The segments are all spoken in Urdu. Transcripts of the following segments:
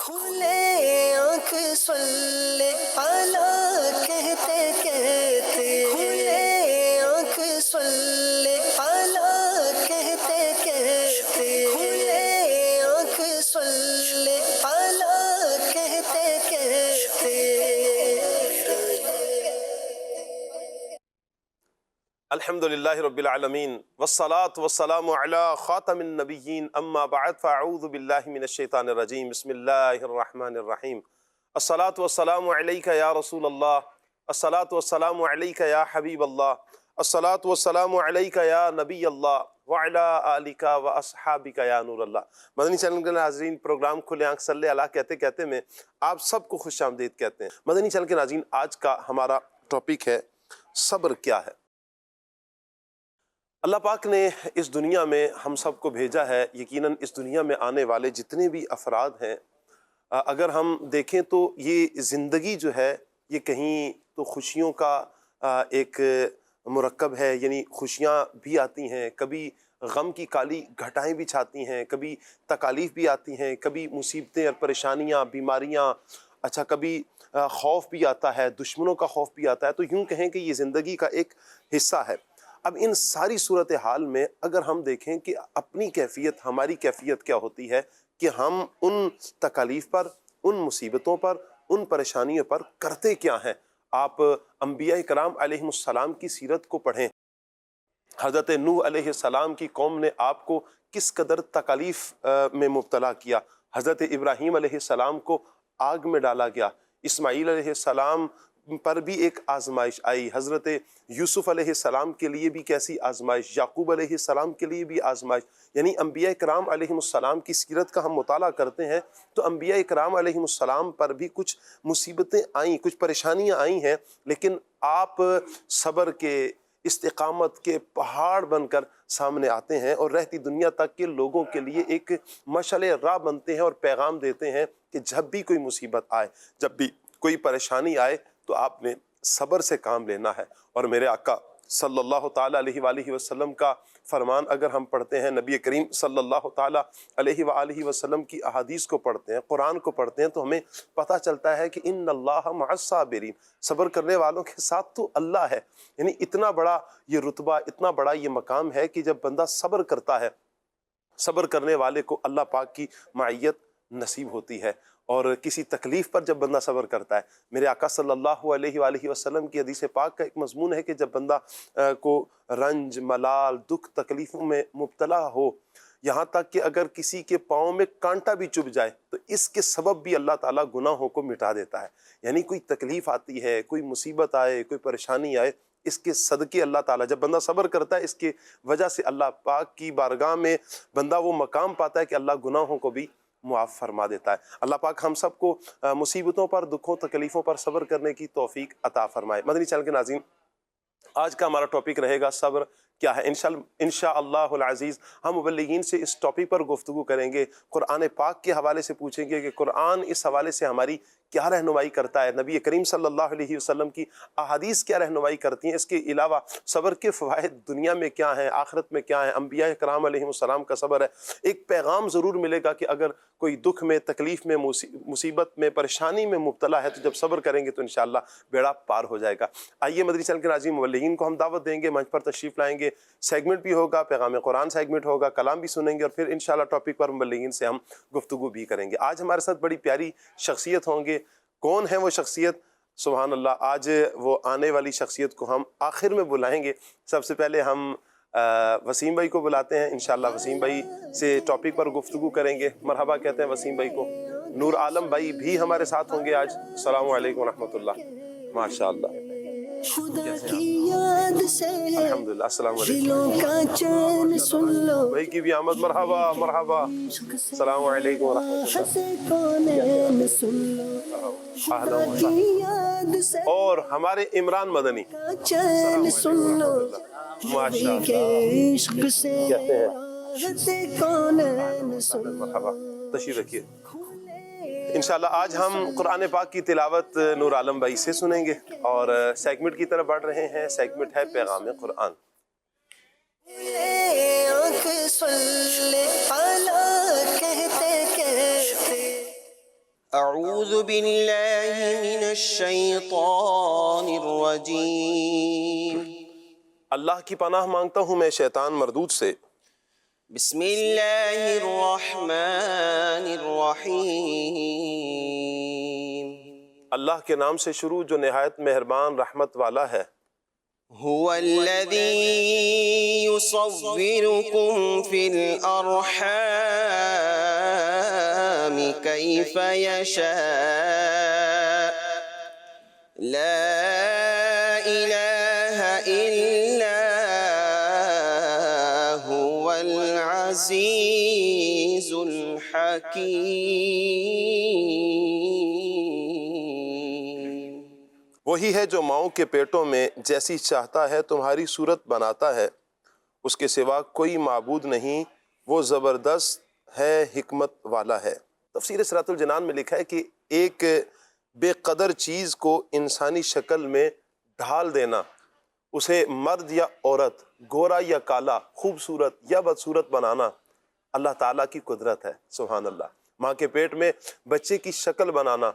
کھلے آنکھ صلی اعلیٰ کہتے کہتے، کھلے آنکھ صلی اعلیٰ کہتے کہتے، کھلے آنکھ صلی اعلیٰ کہتے کہتے۔ الحمدللہ رب العالمین والصلاة والسلام علی خاتم النبیین اما بعد فاعوذ باللہ من الشیطان الرجیم بسم اللہ الرحمن الرحیم الصلاة والسلام علیک یا رسول اللہ، الصلاة والسلام علیک یا حبیب اللہ، الصلاة والسلام علیک یا نبی اللہ وعلی آلک و اصحابک یا نور اللہ۔ مدنی چینل کے ناظرین، پروگرام کھلے آنکھ صلی اللہ کہتے کہتے میں آپ سب کو خوش آمدید کہتے ہیں۔ مدنی چینل کے ناظرین، آج کا ہمارا ٹاپک ہے صبر کیا ہے۔ اللہ پاک نے اس دنیا میں ہم سب کو بھیجا ہے۔ یقیناً اس دنیا میں آنے والے جتنے بھی افراد ہیں، اگر ہم دیکھیں تو یہ زندگی جو ہے یہ کہیں تو خوشیوں کا ایک مرکب ہے، یعنی خوشیاں بھی آتی ہیں، کبھی غم کی کالی گھٹائیں بھی چھاتی ہیں، کبھی تکالیف بھی آتی ہیں، کبھی مصیبتیں اور پریشانیاں، بیماریاں، کبھی خوف بھی آتا ہے، دشمنوں کا خوف بھی آتا ہے۔ تو یوں کہیں کہ یہ زندگی کا ایک حصہ ہے۔ اب ان ساری صورتحال میں اگر ہم دیکھیں کہ اپنی کیفیت، ہماری کیفیت کیا ہوتی ہے کہ ہم ان تکالیف پر، ان مصیبتوں پر، ان پریشانیوں پر کرتے کیا ہیں۔ آپ انبیاء کرام علیہم السلام کی سیرت کو پڑھیں۔ حضرت نوح علیہ السلام کی قوم نے آپ کو کس قدر تکالیف میں مبتلا کیا۔ حضرت ابراہیم علیہ السلام کو آگ میں ڈالا گیا۔ اسماعیل علیہ السلام پر بھی ایک آزمائش آئی۔ حضرت یوسف علیہ السلام کے لیے بھی کیسی آزمائش، یعقوب علیہ السلام کے لیے بھی آزمائش۔ یعنی انبیاء کرام علیہم السلام کی سیرت کا ہم مطالعہ کرتے ہیں تو انبیاء کرام علیہم السلام پر بھی کچھ مصیبتیں آئیں، کچھ پریشانیاں آئی ہیں، لیکن آپ صبر کے، استقامت کے پہاڑ بن کر سامنے آتے ہیں اور رہتی دنیا تک کے لوگوں کے لیے ایک مشعل راہ بنتے ہیں اور پیغام دیتے ہیں کہ جب بھی کوئی مصیبت آئے، جب بھی کوئی پریشانی آئے تو آپ نے صبر سے کام لینا ہے۔ اور میرے آقا صلی اللہ تعالیٰ علیہ وآلہ وسلم کا فرمان اگر ہم پڑھتے ہیں، نبی کریم صلی اللہ تعالیٰ علیہ وآلہ وسلم کی احادیث کو پڑھتے ہیں، قرآن کو پڑھتے ہیں، تو ہمیں پتہ چلتا ہے کہ ان اللہ مع الصابرین، صبر کرنے والوں کے ساتھ تو اللہ ہے۔ یعنی اتنا بڑا یہ رتبہ، اتنا بڑا یہ مقام ہے کہ جب بندہ صبر کرتا ہے، صبر کرنے والے کو اللہ پاک کی معیت نصیب ہوتی ہے۔ اور کسی تکلیف پر جب بندہ صبر کرتا ہے، میرے آقا صلی اللہ علیہ وآلہ وسلم کی حدیث پاک کا ایک مضمون ہے کہ جب بندہ کو رنج، ملال، دکھ، تکلیفوں میں مبتلا ہو، یہاں تک کہ اگر کسی کے پاؤں میں کانٹا بھی چبھ جائے تو اس کے سبب بھی اللہ تعالیٰ گناہوں کو مٹا دیتا ہے۔ یعنی کوئی تکلیف آتی ہے، کوئی مصیبت آئے، کوئی پریشانی آئے، اس کے صدقے اللہ تعالیٰ، جب بندہ صبر کرتا ہے، اس کے وجہ سے اللہ پاک کی بارگاہ میں بندہ وہ مقام پاتا ہے کہ اللہ گناہوں کو بھی معاف فرما دیتا ہے۔ اللہ پاک ہم سب کو مصیبتوں پر، دکھوں، تکلیفوں پر صبر کرنے کی توفیق عطا فرمائے۔ مدنی چینل کے ناظرین، آج کا ہمارا ٹاپک رہے گا صبر کیا ہے۔ انشاءاللہ العزیز ہم مبلغین سے اس ٹاپک پر گفتگو کریں گے، قرآن پاک کے حوالے سے پوچھیں گے کہ قرآن اس حوالے سے ہماری کیا رہنمائی کرتا ہے، نبی کریم صلی اللہ علیہ وسلم کی احادیث کیا رہنمائی کرتی ہیں، اس کے علاوہ صبر کے فوائد دنیا میں کیا ہیں، آخرت میں کیا ہیں، انبیاء کرام علیہ السلام کا صبر ہے۔ ایک پیغام ضرور ملے گا کہ اگر کوئی دکھ میں، تکلیف میں، مصیبت میں، پریشانی میں مبتلا ہے تو جب صبر کریں گے تو انشاءاللہ بیڑا پار ہو جائے گا۔ آئیے مدنی چینل کے ناظرین، مبلغین کو ہم دعوت دیں گے، منچ پر تشریف لائیں گے، سیگمنٹ بھی ہوگا، پیغام قرآن سیگمنٹ ہوگا، کلام بھی سنیں گے، اور پھر انشاءاللہ ٹاپک پر مبلغین سے ہم گفتگو بھی کریں گے۔ آج ہمارے ساتھ بڑی پیاری شخصیت ہوں گے۔ کون ہے وہ شخصیت؟ سبحان اللہ، آج وہ آنے والی شخصیت کو ہم آخر میں بلائیں گے۔ سب سے پہلے ہم وسیم بھائی کو بلاتے ہیں، انشاءاللہ وسیم بھائی سے ٹاپک پر گفتگو کریں گے۔ مرحبا کہتے ہیں وسیم بھائی کو۔ نور عالم بھائی بھی ہمارے ساتھ ہوں گے آج۔ السلام علیکم ورحمۃ اللہ۔ ماشاءاللہ، خدا کی یاد سے الحمدللہ، السلام علیکم دلوں کا چین سن لو، بھائی کی بھی آمد۔ مرحبا مرحبا، السلام علیکم ورحمۃ ہنسے کونین سن لو، خدا اللہ۔ کی یاد سے اور ہمارے عمران مدنی، کا چین سن لو، ماشاء نبی کے اللہ، عشق سے کہتے ہیں ہنسے کونین سن لو۔ مرحبا، تشریف رکھیے۔ انشاءاللہ آج ہم قرآن پاک کی تلاوت نور عالم بھائی سے سنیں گے اور سیگمنٹ کی طرف بڑھ رہے ہیں۔ سیگمنٹ ہے پیغام قرآن۔ آنکھ صلی اعلیٰ کہتے کہتے، اعوذ باللہ من الشیطان الرجیم اللہ کی پناہ مانگتا ہوں میں شیطان مردود سے. بسم اللہ الرحمن الرحیم اللہ کے نام سے شروع جو نہایت مہربان رحمت والا ہے. هو الذی یصورکم فی الارحام کیف یشاء لا الہ الا هو العزیز الحکیم. وہی ہے جو ماؤں کے پیٹوں میں جیسی چاہتا ہے تمہاری صورت بناتا ہے، اس کے سوا کوئی معبود نہیں، وہ زبردست ہے، حکمت والا ہے. تفسیر صراط الجنان میں لکھا ہے کہ ایک بے قدر چیز کو انسانی شکل میں ڈھال دینا، اسے مرد یا عورت، گورا یا کالا، خوبصورت یا بدصورت بنانا اللہ تعالیٰ کی قدرت ہے. سبحان اللہ. ماں کے پیٹ میں بچے کی شکل بنانا،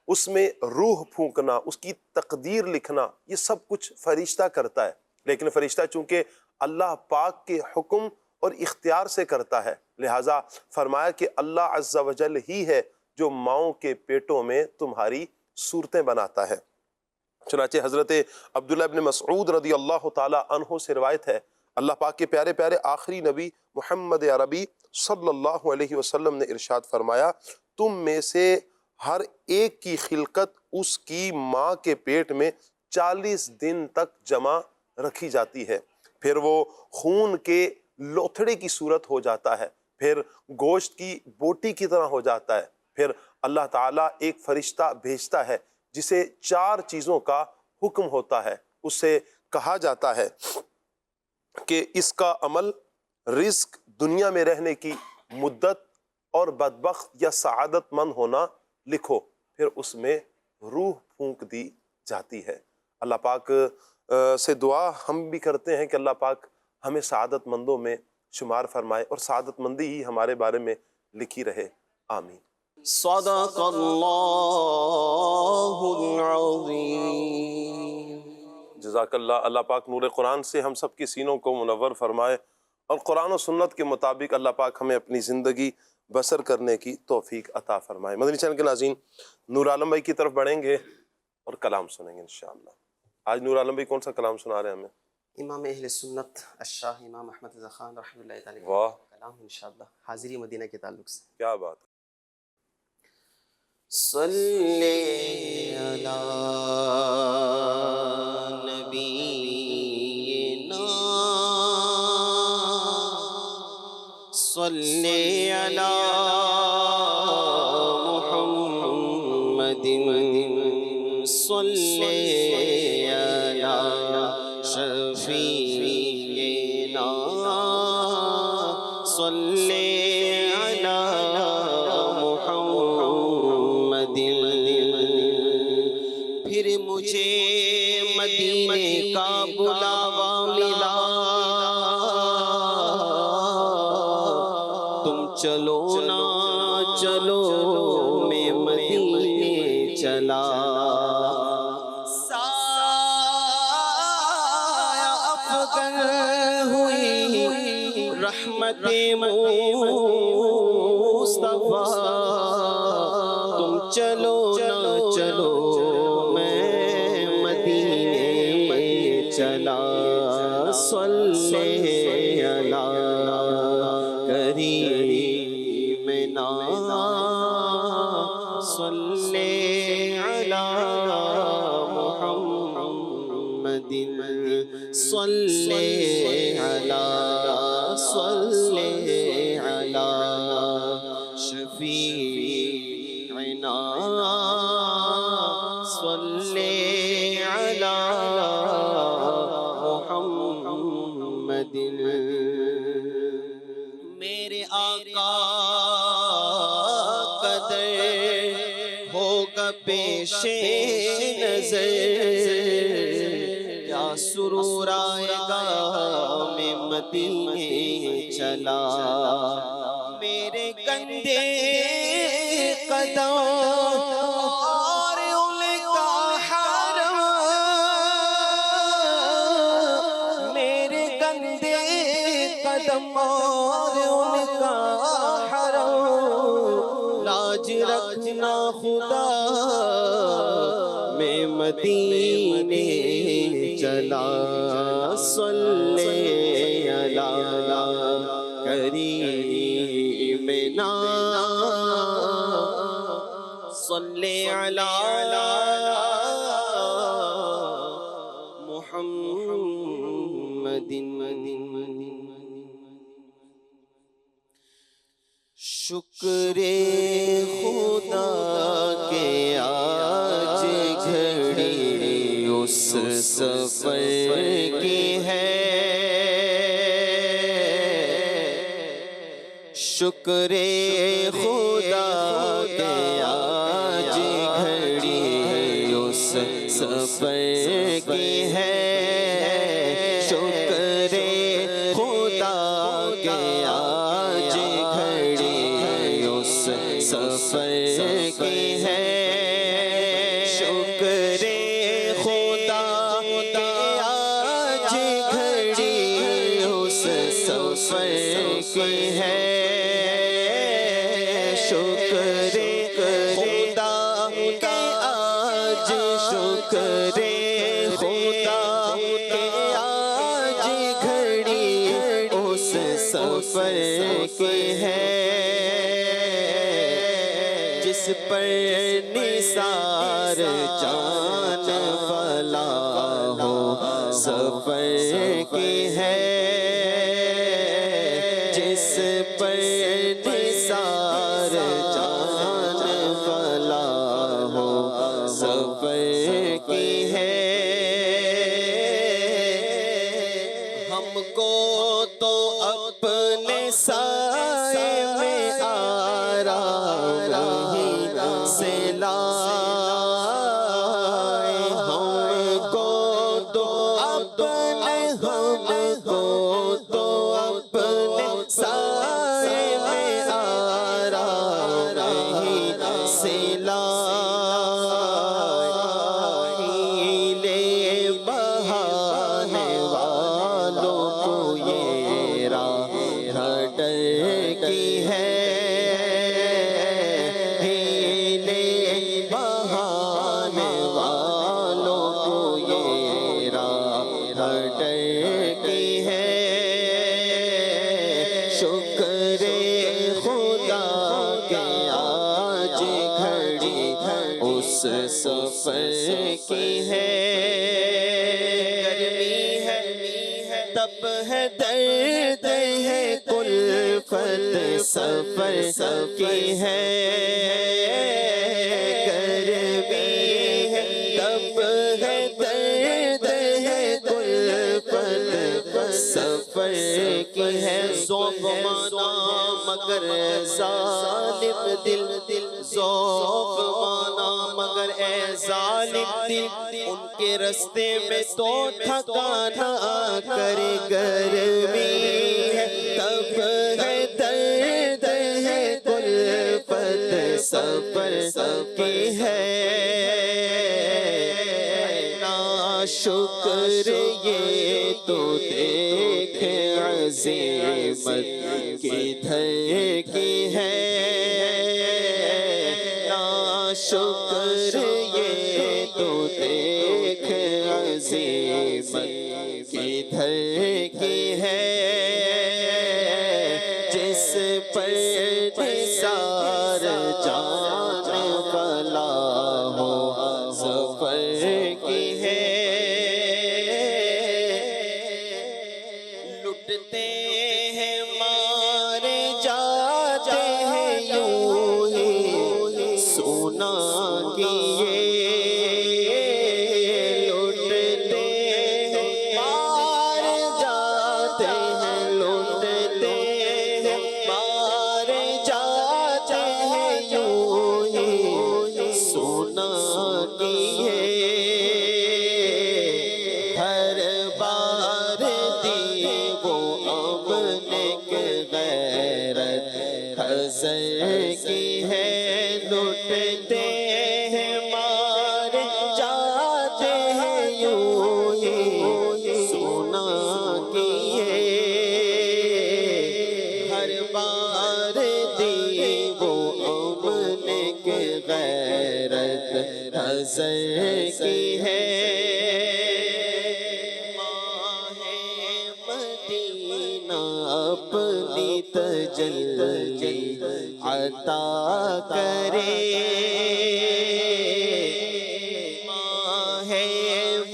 اس میں روح پھونکنا، اس کی تقدیر لکھنا، یہ سب کچھ فرشتہ کرتا ہے. لیکن فرشتہ چونکہ اللہ پاک کے حکم اور اختیار سے کرتا ہے، لہٰذا فرمایا کہ اللہ عز و جل ہی ہے جو ماؤں کے پیٹوں میں تمہاری صورتیں بناتا ہے. چنانچہ حضرت عبداللہ ابن مسعود رضی اللہ تعالیٰ عنہ سے روایت ہے، اللہ پاک کے پیارے پیارے آخری نبی محمد عربی صلی اللہ علیہ وسلم نے ارشاد فرمایا، تم میں سے ہر ایک کی خلقت اس کی ماں کے پیٹ میں 40 دن تک جمع رکھی جاتی ہے، پھر وہ خون کے لوتھڑے کی صورت ہو جاتا ہے، پھر گوشت کی بوٹی کی طرح ہو جاتا ہے، پھر اللہ تعالیٰ ایک فرشتہ بھیجتا ہے جسے 4 چیزوں کا حکم ہوتا ہے. اس سے کہا جاتا ہے کہ اس کا عمل، رزق، دنیا میں رہنے کی مدت اور بدبخت یا سعادت مند ہونا لکھو، پھر اس میں روح پھونک دی جاتی ہے. اللہ پاک سے دعا ہم بھی کرتے ہیں کہ اللہ پاک ہمیں سعادت مندوں میں شمار فرمائے اور سعادت مندی ہی ہمارے بارے میں لکھی رہے. آمین. صدق اللہ العظیم. جزاک اللہ. اللہ پاک نور قرآن سے ہم سب کے سینوں کو منور فرمائے اور قرآن و سنت کے مطابق اللہ پاک ہمیں اپنی زندگی بسر کرنے کی توفیق عطا فرمائے. مدنی چینل کے ناظرین، نور عالم بھائی کی طرف بڑھیں گے اور کلام سنیں گے انشاءاللہ. آج نور عالم بھائی کون سا کلام سنا رہے ہیں ہمیں؟ امام اہل سنت الشاہ امام احمد رضا خان رحمۃ اللہ تعالی واہ، کلام انشاءاللہ حاضری مدینہ کے تعلق سے. کیا بات ہے. صلی علی نبینا صلی علی محمد صلی علی شفیعنا صلی علی محمد. پھر مجھے مدینے کا بلاوا ملا، تم چلو نہ چلو میں مدینے چلا. سایہ افغن ہوئی رحمت مصطفیٰ، تم چلو نہ چلو میں مدینے چلا. صلی علی کریمنا صلی علی محمد صلی علی شفیعنا صلی علی محمد. میرے آقا قدر ہوگا پیش نظر، کیا سرور آئے گا میں مدینے چلا. میرے گندے قدم اور ان کا حرم لاج رکھنا خدا میں مدینے چلا صلی علی کریمنا صلی علی محمد شکر خدا کے آج گھڑی اس سفر کی ہے شکر خدا کے آج گھڑی اس سفر کی ہے شکر خدا کے آج گھڑی اس سفر کی ہے شکر خدا کے آج گھڑی اس سفر کی ہے شکر خدا کے آج شکر خدا کے آج گھڑی اس سفر کی ہے جس پر نثار جان فلا ہو سفر کی ہے جس پر نثار جان فلا ہو سفر کی ہے ہم کو تو اپنے سائے میں آرام ہی سے لائے ہم کو تو اپنے سائے میں آرام ہی سے لائے ہیلے بہانے والوں کو یہ راہ ڈر کی ہے ہیلے بہانے والوں کو یہ راہ ڈر کی ہے شکر خدا کے آج گھڑی اس سفر کی ہے گرمی ہے تب ہے درد ہے کلفت سفر کی ہے گرمی ہے تب ہے درد ہے کلفت سفر کی ہے ذوق مانا مگر ظالم دل ذوق مانا مگر اے ظالم دل ان کے رستے میں تو تھکانا کرے گرمی ہے تب ہے درد ہے کلفت سفر کی ہے ناشکر یہ تو دیکھ عظیمت کدھر کی ہے ناشکر یہ تو دیکھ عظیمت کدھر کی ہے جس پر نثار جان فلا ہو سفر کی ہے لٹتے ہیں مارے جاتے ہیں یوں ہی سونا کیے لٹتے ہیں مارے جاتے ہیں لٹتے ہیں مارے جاتے ہیں یوں ہی سونا کیے ہر بار دی وہ اپنے غیرت حضر کی ہے لٹتے ہیں مار جاتے ہیں یوں ہی سونا کیے غیرت حضر کی ہے، ماہ مدینہ اپنی تجلی عطا کرے، ماہ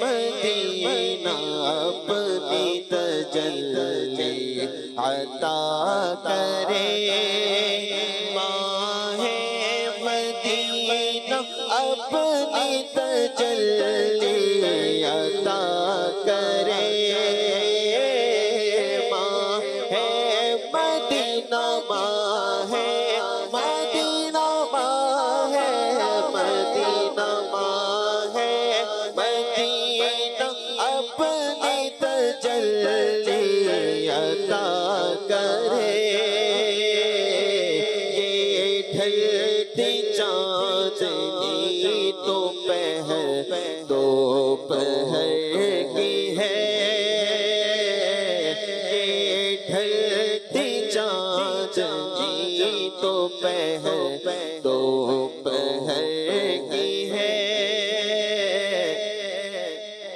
مدینہ اپنی تجلی عطا کرے، ماہ مدینہ اپنی تجلی عطا کرے، ماہ مدینہ، ماہ مدینہ، ماہ مدینہ، ماہ مدینہ اپنی تجلی عطا کرے، یہ ڈھلتی چاندنی دوپہر کی ہے، یہ ڈھلتی چاندنی دوپہر کی ہے،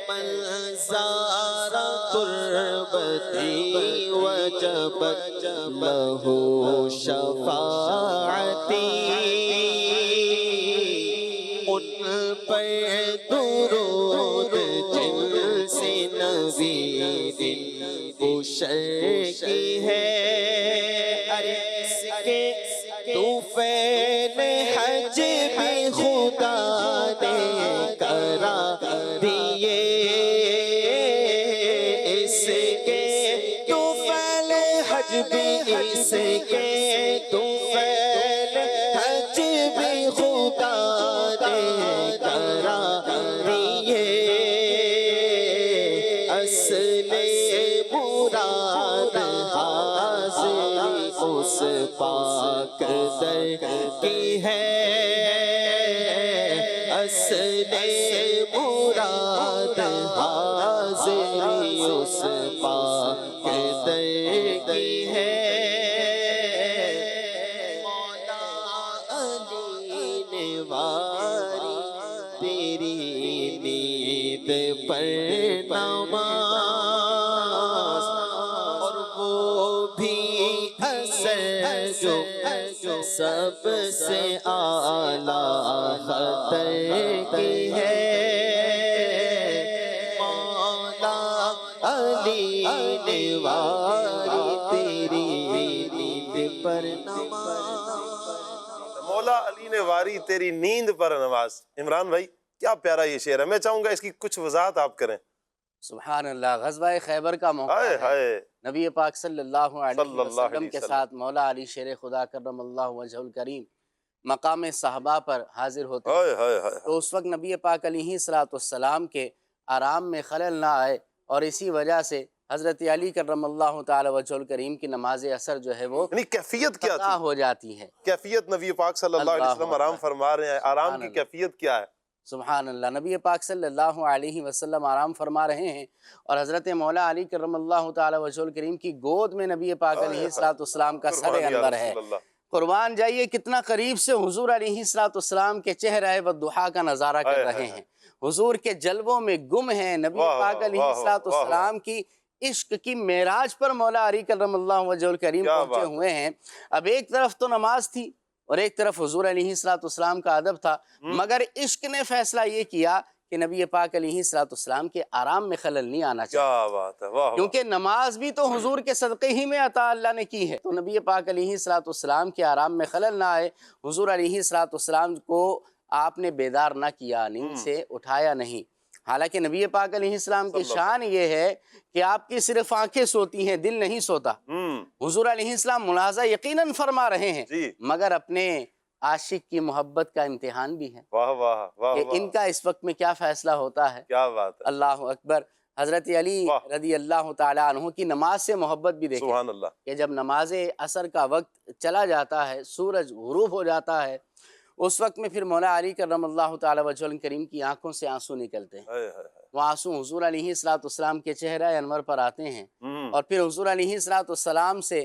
منظار تربتی وجبت لہ شفاعتی، ان پر درود جن سے نبی دل بشر کی ہے، اس کے طوفان حج بھی خدا نے کرا دیے، اس کے طوفان حج بھی، اس کے طوفان حج بھی خدا نے کرا دیے، اصل مراد حاضری اس پاک در کی ہے، اصل مراد حاضری اس پاک در کی ہے، مولا علی نے واری تیری نیند پر نماز، اور وہ بھی اثر جو سب سے اعلیٰ خطر کی ہے، مولا علی نے واری تیری نیند پر نماز۔ مولا علی نے واری تیری نیند پر نماز۔ عمران بھائی کیا پیارا یہ شعر ہے، میں چاہوں گا اس کی کچھ وضاحت آپ کریں۔ سبحان اللہ، غزوہ خیبر کا موقع ہائے ہے، ہائے، نبی پاک صلی اللہ علیہ صلی اللہ وسلم علیہ کے وسلم۔ ساتھ مولا علی شیر خدا کرم اللہ وجہ الکریم مقام صحابہ پر حاضر ہوتے ہیں، ہائے ہائے ہائے، تو اس وقت نبی پاک علیہ السلام کے آرام میں خلل نہ آئے، اور اسی وجہ سے حضرت علی کرم اللہ تعالی وجہ الکریم کی نماز اثر جو ہے وہ یعنی کیفیت کیا قطع تھی؟ ہو جاتی ہے۔ کیفیت نبی پاک صلی اللہ علیہ وسلم آرام فرما رہے ہیں، آرام کی کیفیت کیا ہے؟ سبحان اللہ، نبی پاک صلی اللہ علیہ وسلم آرام فرما رہے ہیں، اور حضرت مولا علی کرم اللہ تعالی وجہ الکریم کی گود میں نبی پاک علیہ السلام کا سر قربان یا انور ہے۔ رسول اللہ۔ قربان جائیے کتنا قریب سے حضور علیہ السلام کے چہرہ والضحیٰ کا نظارہ کر رہے ہیں، حضور کے جلووں میں گم ہیں، نبی پاک علیہ السلام کی عشق کی معراج پر مولا علی کرم اللہ وجہ الکریم پہنچے ہوئے ہیں۔ اب ایک طرف تو نماز تھی اور ایک طرف حضور علیہ السلام کا ادب تھا، مگر عشق نے فیصلہ یہ کیا کہ نبی پاک علیہ السلام کے آرام میں خلل نہیں آنا چاہیے، کیا بات ہے، واہ، کیونکہ نماز بھی تو حضور کے صدقے ہی میں عطا اللہ نے کی ہے، تو نبی پاک علیہ السلام کے آرام میں خلل نہ آئے۔ حضور علیہ السلام کو آپ نے بیدار نہ کیا، نیند سے اٹھایا نہیں، حالانکہ نبی پاک علیہ السلام کی شان یہ ہے کہ آپ کی صرف آنکھیں سوتی ہیں، دل نہیں سوتا۔ حضور علیہ السلام ملاحظہ یقیناً فرما رہے ہیں، مگر اپنے عاشق کی محبت کا امتحان بھی ہے واہ واہ واہ، کہ ان کا اس وقت میں کیا فیصلہ ہوتا ہے۔ کیا بات ہے، اللہ اکبر۔ حضرت علی رضی اللہ تعالیٰ عنہ کی نماز سے محبت بھی دیکھیں سبحان اللہ، کہ جب نماز عصر کا وقت چلا جاتا ہے، سورج غروب ہو جاتا ہے، اس وقت میں پھر مولا علی کرم اللہ تعالی وجہ الکریم کی آنکھوں سے آنسو نکلتے ہیں، وہ آنسو حضور علیہ السلام کے چہرہ انور پر آتے ہیں، اور پھر حضور علیہ السلام سے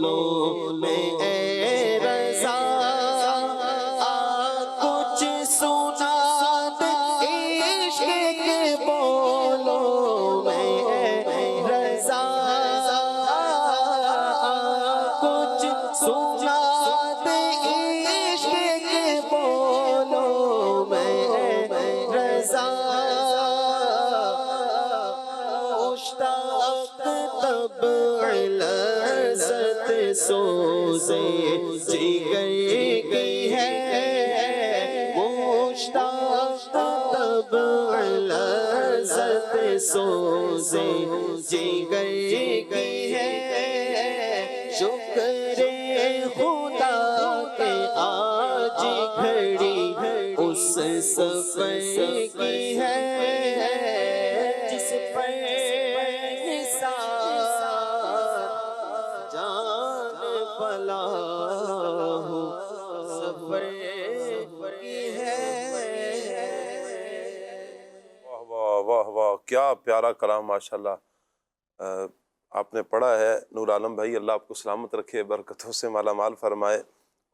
بولوں میں اے رضا کچھ سنا دے عشق کے بولوں میں اے رضا کچھ سنا دے عشق کے بولوں میں اے رضا مشتاق طبع لذت سوزے جگر کی ہے مشتاق طبع لذت سوزے جگر کی ہے شکر خدا کے آج گھڑی اس سفر کی ہے جس پر جان فلاح سفر کی ہے۔ واہ واہ واہ واہ، کیا پیارا کلام ماشاءاللہ آپ نے پڑھا ہے۔ نور عالم بھائی، اللہ آپ کو سلامت رکھے، برکتوں سے مالا مال فرمائے،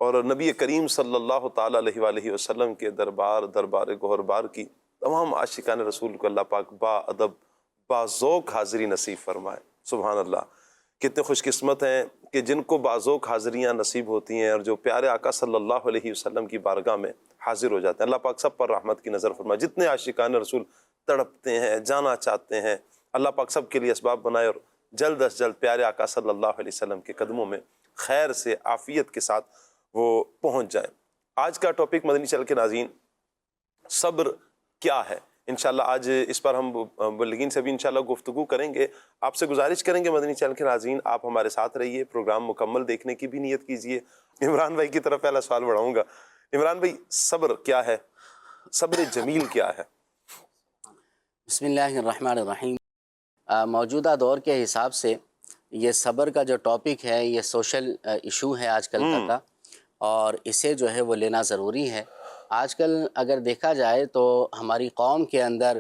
اور نبی کریم صلی اللہ تعالیٰ علیہ وآلہ وسلم کے دربار گوہربار کی تمام عاشقان رسول کو اللہ پاک با ادب با ذوق حاضری نصیب فرمائے۔ سبحان اللہ، کتنے خوش قسمت ہیں کہ جن کو با ذوق حاضریاں نصیب ہوتی ہیں اور جو پیارے آقا صلی اللہ علیہ وسلم کی بارگاہ میں حاضر ہو جاتے ہیں۔ اللہ پاک سب پر رحمت کی نظر فرمائے۔ جتنے عاشقان رسول تڑپتے ہیں، جانا چاہتے ہیں، اللہ پاک سب کے لیے اسباب بنائے اور جلد از جلد پیارے آقا صلی اللہ علیہ وسلم کے قدموں میں خیر سے عافیت کے ساتھ وہ پہنچ جائیں۔ آج کا ٹاپک مدنی چینل کے ناظرین، صبر کیا ہے؟ انشاءاللہ آج اس پر ہم مبلغین سے بھی انشاءاللہ گفتگو کریں گے۔ آپ سے گزارش کریں گے مدنی چینل کے ناظرین، آپ ہمارے ساتھ رہیے، پروگرام مکمل دیکھنے کی بھی نیت کیجیے۔ عمران بھائی کی طرف پہلا سوال بڑھاؤں گا۔ عمران بھائی، صبر کیا ہے؟ صبر جمیل کیا ہے؟ بسم اللہ الرحمن الرحیم۔ موجودہ دور کے حساب سے یہ صبر کا جو ٹاپک ہے یہ سوشل ایشو ہے آج کل کا، اور اسے جو ہے وہ لینا ضروری ہے۔ آج کل اگر دیکھا جائے تو ہماری قوم کے اندر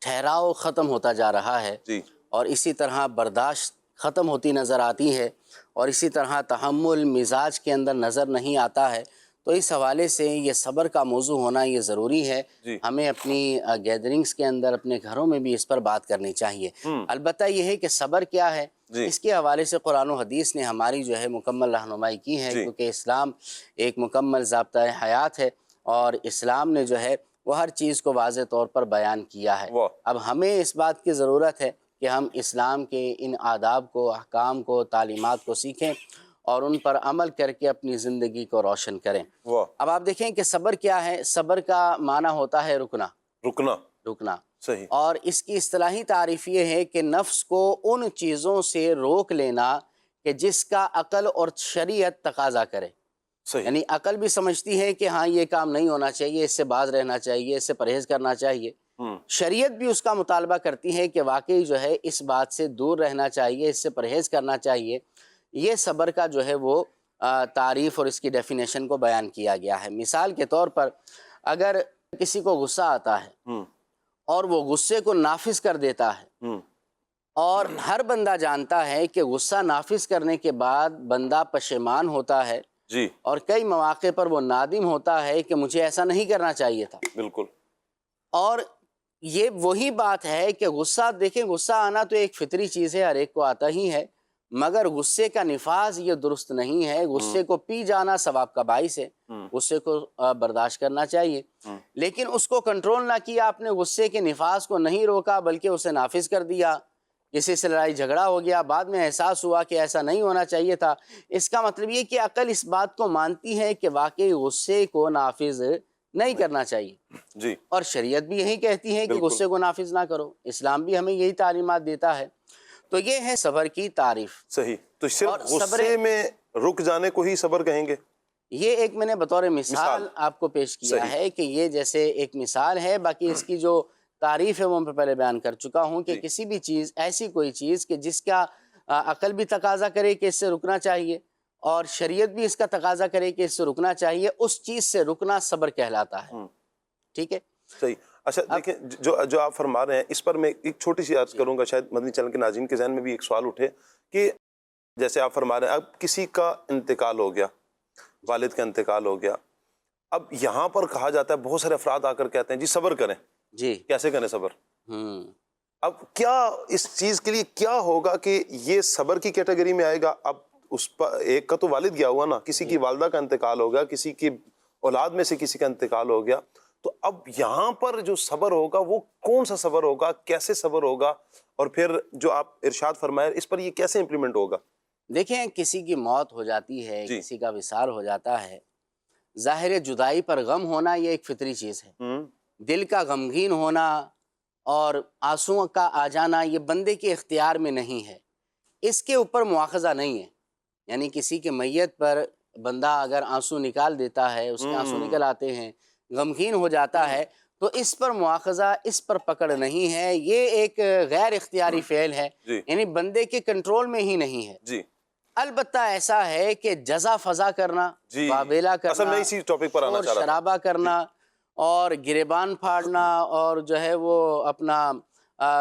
ٹھہراؤ ختم ہوتا جا رہا ہے، اور اسی طرح برداشت ختم ہوتی نظر آتی ہے، اور اسی طرح تحمل مزاج کے اندر نظر نہیں آتا ہے۔ تو اس حوالے سے یہ صبر کا موضوع ہونا یہ ضروری ہے۔ ہمیں اپنی گیدرنگز کے اندر، اپنے گھروں میں بھی اس پر بات کرنی چاہیے۔ البتہ یہ ہے کہ صبر کیا ہے، اس کے حوالے سے قرآن و حدیث نے ہماری جو ہے مکمل رہنمائی کی ہے، کیونکہ اسلام ایک مکمل ضابطۂ حیات ہے، اور اسلام نے جو ہے وہ ہر چیز کو واضح طور پر بیان کیا ہے۔ اب ہمیں اس بات کی ضرورت ہے کہ ہم اسلام کے ان آداب کو، احکام کو، تعلیمات کو سیکھیں اور ان پر عمل کر کے اپنی زندگی کو روشن کریں۔ اب آپ دیکھیں کہ صبر کیا ہے۔ صبر کا معنی ہوتا ہے رکنا۔ صحیح۔ اور اس کی اصطلاحی تعریف یہ ہے کہ نفس کو ان چیزوں سے روک لینا کہ جس کا عقل اور شریعت تقاضا کرے۔ یعنی عقل بھی سمجھتی ہے کہ ہاں یہ کام نہیں ہونا چاہیے، اس سے باز رہنا چاہیے، اس سے پرہیز کرنا چاہیے۔ شریعت بھی اس کا مطالبہ کرتی ہے کہ واقعی جو ہے اس بات سے دور رہنا چاہیے، اس سے پرہیز کرنا چاہیے۔ یہ صبر کا جو ہے وہ تعریف اور اس کی ڈیفینیشن کو بیان کیا گیا ہے۔ مثال کے طور پر اگر کسی کو غصہ آتا ہے اور وہ غصے کو نافذ کر دیتا ہے، اور ہر بندہ جانتا ہے کہ غصہ نافذ کرنے کے بعد بندہ پشیمان ہوتا ہے، اور کئی مواقع پر وہ نادم ہوتا ہے کہ مجھے ایسا نہیں کرنا چاہیے تھا۔ بالکل۔ اور یہ وہی بات ہے کہ غصہ، دیکھیں غصہ آنا تو ایک فطری چیز ہے، ہر ایک کو آتا ہی ہے، مگر غصے کا نفاذ یہ درست نہیں ہے۔ غصے کو پی جانا ثواب کا باعث ہے، غصے کو برداشت کرنا چاہیے، لیکن اس کو کنٹرول نہ کیا آپ نے، غصے کے نفاذ کو نہیں روکا بلکہ اسے نافذ کر دیا، کسی سے لڑائی جھگڑا ہو گیا، بعد میں احساس ہوا کہ ایسا نہیں ہونا چاہیے تھا۔ اس کا مطلب یہ کہ عقل اس بات کو مانتی ہے کہ واقعی غصے کو نافذ نہیں کرنا چاہیے، اور شریعت بھی یہی کہتی ہے کہ غصے کو نافذ نہ کرو، اسلام بھی ہمیں یہی تعلیمات دیتا ہے۔ تو یہ ہے صبر کی تعریف۔ صحیح۔ تو صرف غصے میں رک جانے کو ہی صبر کہیں گے؟ یہ ایک میں نے بطور مثال آپ کو پیش کیا ہے کہ یہ جیسے ایک مثال ہے، باقی اس کی جو تعریف ہے وہ میں پہلے بیان کر چکا ہوں کہ کسی بھی چیز، ایسی کوئی چیز کہ جس کا عقل بھی تقاضا کرے کہ اس سے رکنا چاہیے اور شریعت بھی اس کا تقاضا کرے کہ اس سے رکنا چاہیے، اس چیز سے رکنا صبر کہلاتا ہے۔ ٹھیک ہے، صحیح۔ اچھا دیکھیں، جو آپ فرما رہے ہیں اس پر میں ایک چھوٹی سی عرض کروں گا، شاید مدنی چینل کے ناظرین کے ذہن میں بھی ایک سوال اٹھے کہ جیسے آپ فرما رہے ہیں اب کسی کا انتقال ہو گیا، والد کا انتقال ہو گیا، اب یہاں پر کہا جاتا ہے بہت سارے افراد آ کر کہتے ہیں جی صبر کریں، جی کیسے کریں صبر؟ ہوں اب کیا اس چیز کے لیے کیا ہوگا کہ یہ صبر کی کیٹیگری میں آئے گا؟ اب اس پر ایک کا تو والد گیا ہوا نا، کسی کی والدہ کا انتقال ہو گیا، کسی کی اولاد میں سے کسی کا انتقال ہو گیا، تو اب یہاں پر جو صبر ہوگا وہ کون سا صبر ہوگا، کیسے صبر ہوگا، اور پھر جو آپ ارشاد فرمائے اس پر یہ کیسے امپلیمنٹ ہوگا؟ دیکھیں کسی کی موت ہو جاتی ہے، جی۔ کسی کا وصال ہو جاتا ہے، ظاہر جدائی پر غم ہونا یہ ایک فطری چیز ہے، دل کا غمگین ہونا اور آنسوؤں کا آ جانا یہ بندے کے اختیار میں نہیں ہے، اس کے اوپر مواخذہ نہیں ہے، یعنی کسی کے میت پر بندہ اگر آنسو نکال دیتا ہے، اس کے آنسو نکل آتے ہیں، غمگین ہو جاتا ہے، تو اس پر مواخذہ، اس پر پکڑ نہیں ہے، یہ ایک غیر اختیاری فعل ہے، جی یعنی بندے کے کنٹرول میں ہی نہیں ہے۔ جی البتہ ایسا ہے کہ جزا فضا کرنا، جی، واویلا کرنا، اصل میں اسی ٹاپک پر آنا اور چاہ رہا تھا۔ شرابہ کرنا اور گریبان پھاڑنا اور جو ہے وہ اپنا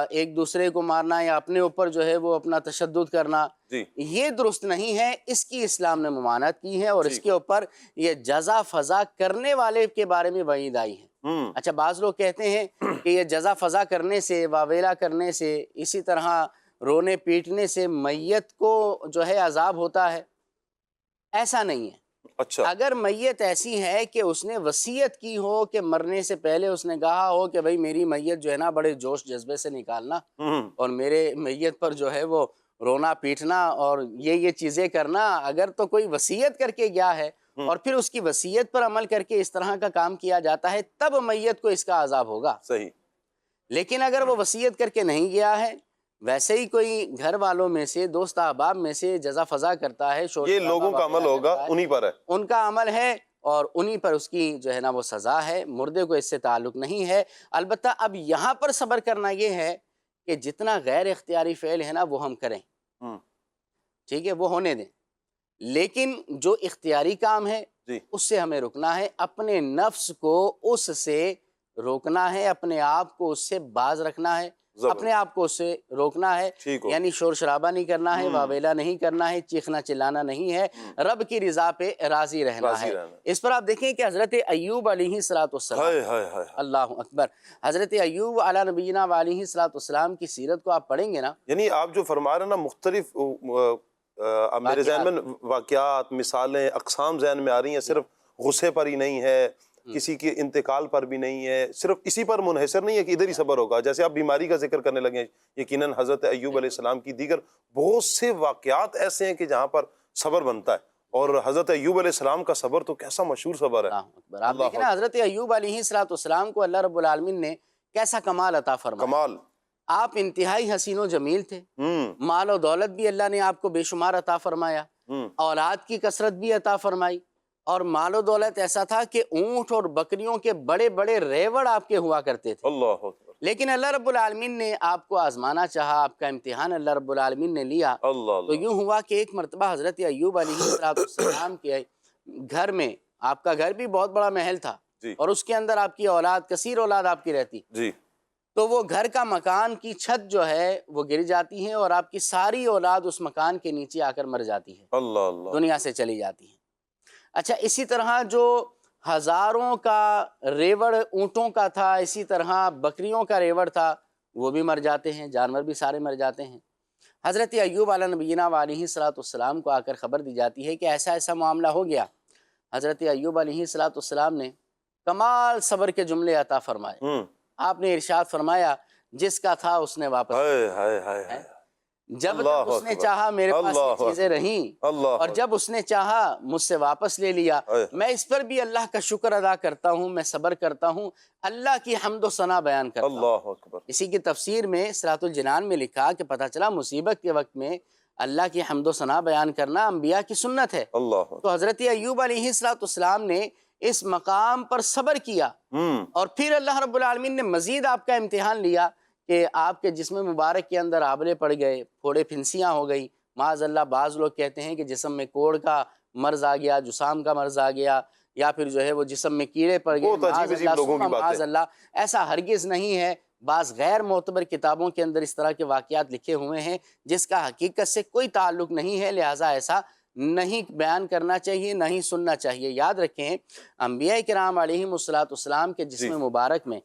ایک دوسرے کو مارنا یا اپنے اوپر جو ہے وہ اپنا تشدد کرنا، جی یہ درست نہیں ہے، اس کی اسلام نے ممانعت کی ہے، اور اس ٹھیک۔ کے اوپر یہ جزا فضا کرنے والے کے بارے میں وعید آئی ہے۔ اچھا بعض لوگ کہتے ہیں کہ یہ جزا فضا کرنے سے، واویلا کرنے سے، اسی طرح رونے پیٹنے سے میت کو جو ہے عذاب ہوتا ہے، ایسا نہیں ہے۔ اچھا اگر میت ایسی ہے کہ اس نے وصیت کی ہو کہ مرنے سے پہلے اس نے کہا ہو کہ بھئی میری میت جو ہے نا بڑے جوش جذبے سے نکالنا، اور میرے میت پر جو ہے وہ رونا پیٹنا اور یہ چیزیں کرنا، اگر تو کوئی وصیت کر کے گیا ہے اور پھر اس کی وصیت پر عمل کر کے اس طرح کا کام کیا جاتا ہے، تب میت کو اس کا عذاب ہوگا۔ صحیح۔ لیکن اگر وہ وصیت کر کے نہیں گیا ہے، ویسے ہی کوئی گھر والوں میں سے، دوست احباب میں سے جزا فضا کرتا ہے، شور یہ شرابہ لوگوں کا عمل وغیرہ ہوگا، کرتا ہے، انہی پر ہے۔ ان کا عمل ہے اور انہی پر اس کی جو ہے نا وہ سزا ہے، مردے کو اس سے تعلق نہیں ہے۔ البتہ اب یہاں پر صبر کرنا یہ ہے کہ جتنا غیر اختیاری فعل ہے نا وہ ہم کریں، ٹھیک ہے، وہ ہونے دیں، لیکن جو اختیاری کام ہے جی اس سے ہمیں رکنا ہے، اپنے نفس کو اس سے روکنا ہے، اپنے آپ کو اس سے باز رکھنا ہے، اپنے آپ کو اس سے روکنا ہے، ٹھیک ہو۔ یعنی شور شرابہ نہیں کرنا ہے، واویلا نہیں کرنا ہے، چیخنا چلانا نہیں ہے، رب کی رضا پہ راضی رہنا ہے۔ اس پر آپ دیکھیں کہ حضرت ایوب علیہ السلام، ہائے ہائے ہائے، اللہ اکبر، حضرت ایوب علی نبینا علیہ السلام کی سیرت کو آپ پڑھیں گے نا، یعنی آپ جو فرما رہے ہیں نا مختلف اب میرے ذہن میں واقعات، مثالیں، اقسام ذہن میں آ رہی ہیں، صرف غصے پر ہی نہیں ہے، کسی کے انتقال پر بھی نہیں ہے، صرف اسی پر منحصر نہیں ہے کہ ادھر ہی صبر ہوگا۔ جیسے آپ بیماری کا ذکر کرنے لگے، یقیناً حضرت ایوب علیہ السلام کی دیگر بہت سے واقعات ایسے ہیں کہ جہاں پر صبر بنتا ہے، اور حضرت ایوب علیہ السلام کا صبر تو کیسا مشہور صبر ہے۔ اللہ اکبر، آپ دیکھیں نا حضرت ایوب علیہ السلام کو اللہ رب العالمین نے کیسا کمال عطا فرمایا۔ کمال۔ آپ انتہائی حسین و جمیل تھے، مال و دولت بھی اللہ نے آپ کو بے شمار عطا فرمایا، اولاد کی کثرت بھی عطا فرمائی، اور مال و دولت ایسا تھا کہ اونٹ اور بکریوں کے بڑے بڑے ریوڑ آپ کے ہوا کرتے تھے، اللہ اکبر، لیکن اللہ رب العالمین نے آپ کو آزمانا چاہا، آپ کا امتحان اللہ رب العالمین نے لیا، اللہ تو اللہ، یوں ہوا کہ ایک مرتبہ حضرت ایوب علیہ السلام کے گھر میں، آپ کا گھر بھی بہت بڑا محل تھا، جی اور اس کے اندر آپ کی اولاد، کثیر اولاد آپ کی رہتی، جی، تو وہ گھر کا مکان کی چھت جو ہے وہ گر جاتی ہے، اور آپ کی ساری اولاد اس مکان کے نیچے آ کر مر جاتی ہے، اللہ اللہ، دنیا سے چلی جاتی ہے۔ اچھا اسی طرح جو ہزاروں کا ریوڑ اونٹوں کا تھا، اسی طرح بکریوں کا ریوڑ تھا، وہ بھی مر جاتے ہیں، جانور بھی سارے مر جاتے ہیں۔ حضرت ایوب علی نبینا علیہ السلام کو آ کر خبر دی جاتی ہے کہ ایسا ایسا معاملہ ہو گیا۔ حضرت ایوب علیہ السلام نے کمال صبر کے جملے عطا فرمائے۔ آپ نے ارشاد فرمایا جس کا تھا اس نے واپس، ہائے ہائے ہائے ہائے، جب اللہ تک اس نے اکبر، چاہا میرے پاس یہ اللہ چیزیں رہیں، اللہ اور اکبر، جب اس نے چاہا مجھ سے واپس لے لیا، ہائے، میں اس پر بھی اللہ کا شکر ادا کرتا ہوں، میں صبر کرتا ہوں، اللہ کی حمد و ثنا بیان کرتا ہوں۔ اللہ اکبر، اسی کی تفسیر میں صراط الجنان میں لکھا کہ پتہ چلا مصیبت کے وقت میں اللہ کی حمد و ثنا بیان کرنا انبیاء کی سنت ہے۔ اللہ اکبر، تو حضرت ایوب علیہ السلام نے اس مقام پر صبر کیا، اور پھر اللہ رب العالمین نے مزید آپ کا امتحان لیا کہ آپ کے جسم مبارک کے اندر آبلے پڑ گئے، پھوڑے پھنسیاں ہو گئی، معاذ اللہ بعض لوگ کہتے ہیں کہ جسم میں کوڑ کا مرض آ گیا، جسام کا مرض آ گیا، یا پھر جو ہے وہ جسم میں کیڑے پڑ گئے، بہت عجیب عجیب لوگوں کی باتیں۔ معاذ اللہ، ایسا ہرگز نہیں ہے، بعض غیر معتبر کتابوں کے اندر اس طرح کے واقعات لکھے ہوئے ہیں جس کا حقیقت سے کوئی تعلق نہیں ہے، لہٰذا ایسا نہیں بیان کرنا چاہیے، نہیں سننا چاہیے۔ یاد رکھیں انبیاء کرام علیہم السلام کے جسم مبارک میں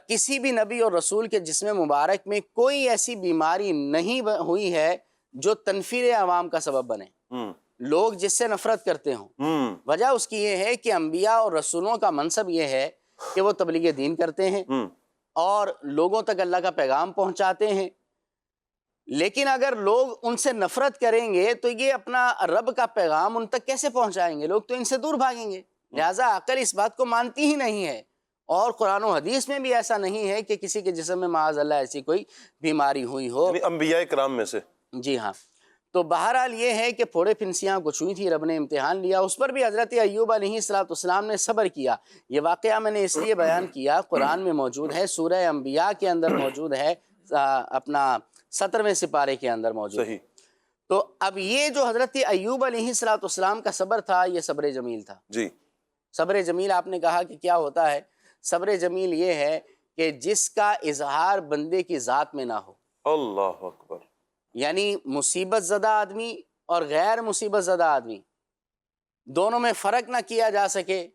کسی بھی نبی اور رسول کے جسم مبارک میں کوئی ایسی بیماری نہیں ہوئی ہے جو تنفیر عوام کا سبب بنے، لوگ جس سے نفرت کرتے ہوں۔ وجہ اس کی یہ ہے کہ انبیاء اور رسولوں کا منصب یہ ہے کہ وہ تبلیغ دین کرتے ہیں اور لوگوں تک اللہ کا پیغام پہنچاتے ہیں، لیکن اگر لوگ ان سے نفرت کریں گے تو یہ اپنا رب کا پیغام ان تک کیسے پہنچائیں گے؟ لوگ تو ان سے دور بھاگیں گے۔ لہٰذا عقل اس بات کو مانتی ہی نہیں ہے، اور قرآن و حدیث میں بھی ایسا نہیں ہے کہ کسی کے جسم میں معاذ اللہ ایسی کوئی بیماری ہوئی ہو، یعنی انبیاء کرام میں سے۔ جی ہاں۔ تو بہرحال یہ ہے کہ پھوڑے پھنسیاں کچھ ہوئی تھی، رب نے امتحان لیا، اس پر بھی حضرت ایوب علیہ السلام نے صبر کیا۔ یہ واقعہ میں نے اس لیے بیان کیا، قرآن میں موجود ہے، سورہ انبیاء کے اندر موجود ہے، اپنا 17ویں سپارے کے اندر موجود ہے۔ تو اب یہ جو حضرت ایوب علیہ السلام کا صبر تھا، یہ صبر جمیل تھا۔ جی، صبر جمیل آپ نے کہا کہ کیا ہوتا ہے؟ صبر جمیل یہ ہے کہ جس کا اظہار بندے کی ذات میں نہ ہو، اللہ اکبر، یعنی مصیبت زدہ آدمی اور غیر مصیبت زدہ آدمی دونوں میں فرق نہ کیا جا سکے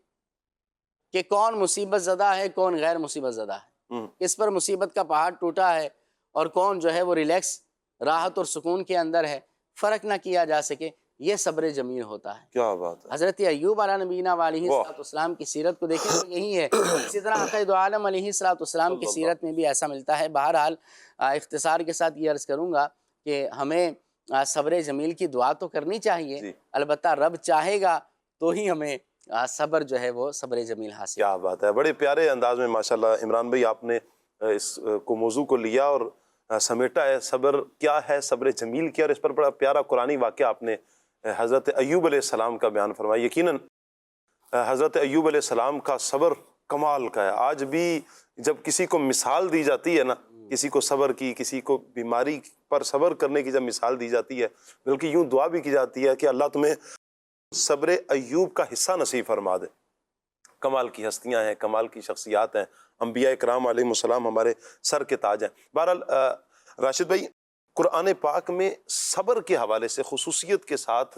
کہ کون مصیبت زدہ ہے کون غیر مصیبت زدہ ہے، کس پر مصیبت کا پہاڑ ٹوٹا ہے اور کون جو ہے وہ ریلیکس راحت اور سکون کے اندر ہے، فرق نہ کیا جا سکے، یہ صبر جمیل ہوتا ہے۔ کیا بات ہے۔ حضرت ایوب علیہ نبینا علیہ السلام کی سیرت کو دیکھیں تو یہی ہے۔ اسی طرح عقید عالم علیہ السلام کی سیرت میں بھی ایسا ملتا ہے۔ بہرحال اختصار کے ساتھ یہ عرض کروں گا کہ ہمیں صبر جمیل کی دعا تو کرنی چاہیے، البتہ رب چاہے گا تو ہی ہمیں صبر جو ہے وہ صبر جمیل حاصل۔ کیا بات ہے، بڑے پیارے انداز میں ماشاءاللہ عمران بھائی آپ نے اس کو موضوع کو لیا اور سمیٹا ہے، صبر کیا ہے، صبر جمیل کیا، اور اس پر بڑا پیارا قرآنی واقعہ آپ نے حضرت ایوب علیہ السلام کا بیان فرمایا۔ یقیناً حضرت ایوب علیہ السلام کا صبر کمال کا ہے۔ آج بھی جب کسی کو مثال دی جاتی ہے نا، کسی کو صبر کی، کسی کو بیماری پر صبر کرنے کی جب مثال دی جاتی ہے، بلکہ یوں دعا بھی کی جاتی ہے کہ اللہ تمہیں صبر ایوب کا حصہ نصیب فرما دے۔ کمال کی ہستیاں ہیں، کمال کی شخصیات ہیں، انبیاء کرام علیہ السلام ہمارے سر کے تاج ہیں۔ بہرحال راشد بھائی، قرآن پاک میں صبر کے حوالے سے خصوصیت کے ساتھ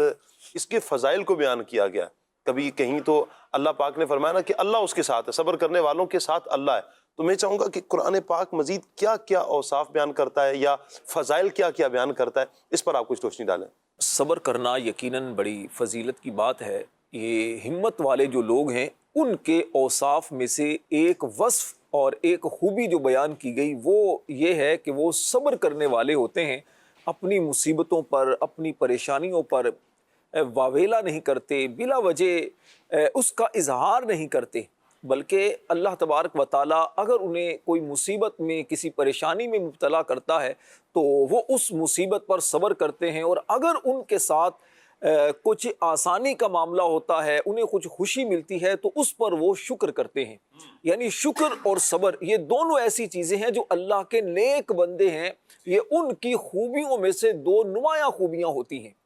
اس کے فضائل کو بیان کیا گیا۔ کبھی کہیں تو اللہ پاک نے فرمایا نا کہ اللہ اس کے ساتھ ہے، صبر کرنے والوں کے ساتھ اللہ ہے۔ تو میں چاہوں گا کہ قرآن پاک مزید کیا کیا اوصاف بیان کرتا ہے یا فضائل کیا کیا بیان کرتا ہے، اس پر آپ کچھ روشنی ڈالیں۔ صبر کرنا یقیناً بڑی فضیلت کی بات ہے۔ یہ ہمت والے جو لوگ ہیں ان کے اوصاف میں سے ایک وصف اور ایک خوبی جو بیان کی گئی وہ یہ ہے کہ وہ صبر کرنے والے ہوتے ہیں، اپنی مصیبتوں پر، اپنی پریشانیوں پر واویلا نہیں کرتے، بلا وجہ اس کا اظہار نہیں کرتے، بلکہ اللہ تبارک و تعالیٰ اگر انہیں کوئی مصیبت میں کسی پریشانی میں مبتلا کرتا ہے تو وہ اس مصیبت پر صبر کرتے ہیں، اور اگر ان کے ساتھ کچھ آسانی کا معاملہ ہوتا ہے، انہیں کچھ خوشی ملتی ہے تو اس پر وہ شکر کرتے ہیں۔ یعنی شکر اور صبر یہ دونوں ایسی چیزیں ہیں جو اللہ کے نیک بندے ہیں، یہ ان کی خوبیوں میں سے دو نمایاں خوبیاں ہوتی ہیں۔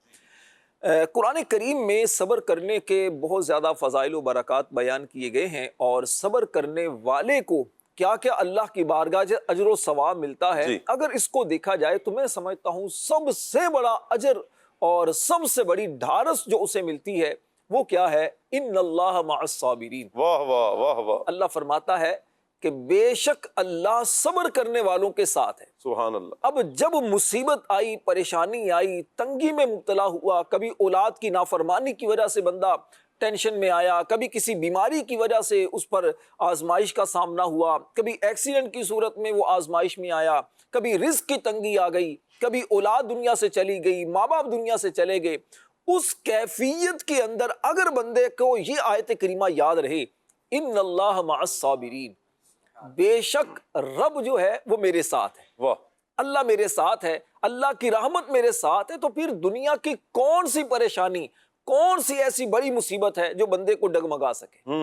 قرآن کریم میں صبر کرنے کے بہت زیادہ فضائل و برکات بیان کیے گئے ہیں، اور صبر کرنے والے کو کیا کیا اللہ کی بارگاہ اجر و ثواب ملتا ہے، اگر اس کو دیکھا جائے تو میں سمجھتا ہوں سب سے بڑا اجر اور سب سے بڑی ڈھارس جو اسے ملتی ہے وہ کیا ہے؟ ان اللہ مع الصابرین۔ واہ واہ واہ واہ، اللہ فرماتا ہے کہ بے شک اللہ صبر کرنے والوں کے ساتھ ہے۔ سبحان اللہ۔ اب جب مصیبت آئی، پریشانی آئی، تنگی میں مبتلا ہوا، کبھی اولاد کی نافرمانی کی وجہ سے بندہ ٹینشن میں آیا، کبھی کسی بیماری کی وجہ سے اس پر آزمائش کا سامنا ہوا، کبھی ایکسیڈنٹ کی صورت میں وہ آزمائش میں آیا، کبھی رزق کی تنگی آ گئی، کبھی اولاد دنیا سے چلی گئی، ماں باپ دنیا سے چلے گئے، اس کیفیت کے اندر اگر بندے کو یہ آیت کریمہ یاد رہے، ان اللہ مع الصابرین، بے شک رب جو ہے وہ میرے ساتھ ہے، واہ، اللہ میرے ساتھ ہے، اللہ کی رحمت میرے ساتھ ہے، تو پھر دنیا کی کون سی پریشانی، کون سی ایسی بڑی مصیبت ہے جو بندے کو ڈگمگا سکے۔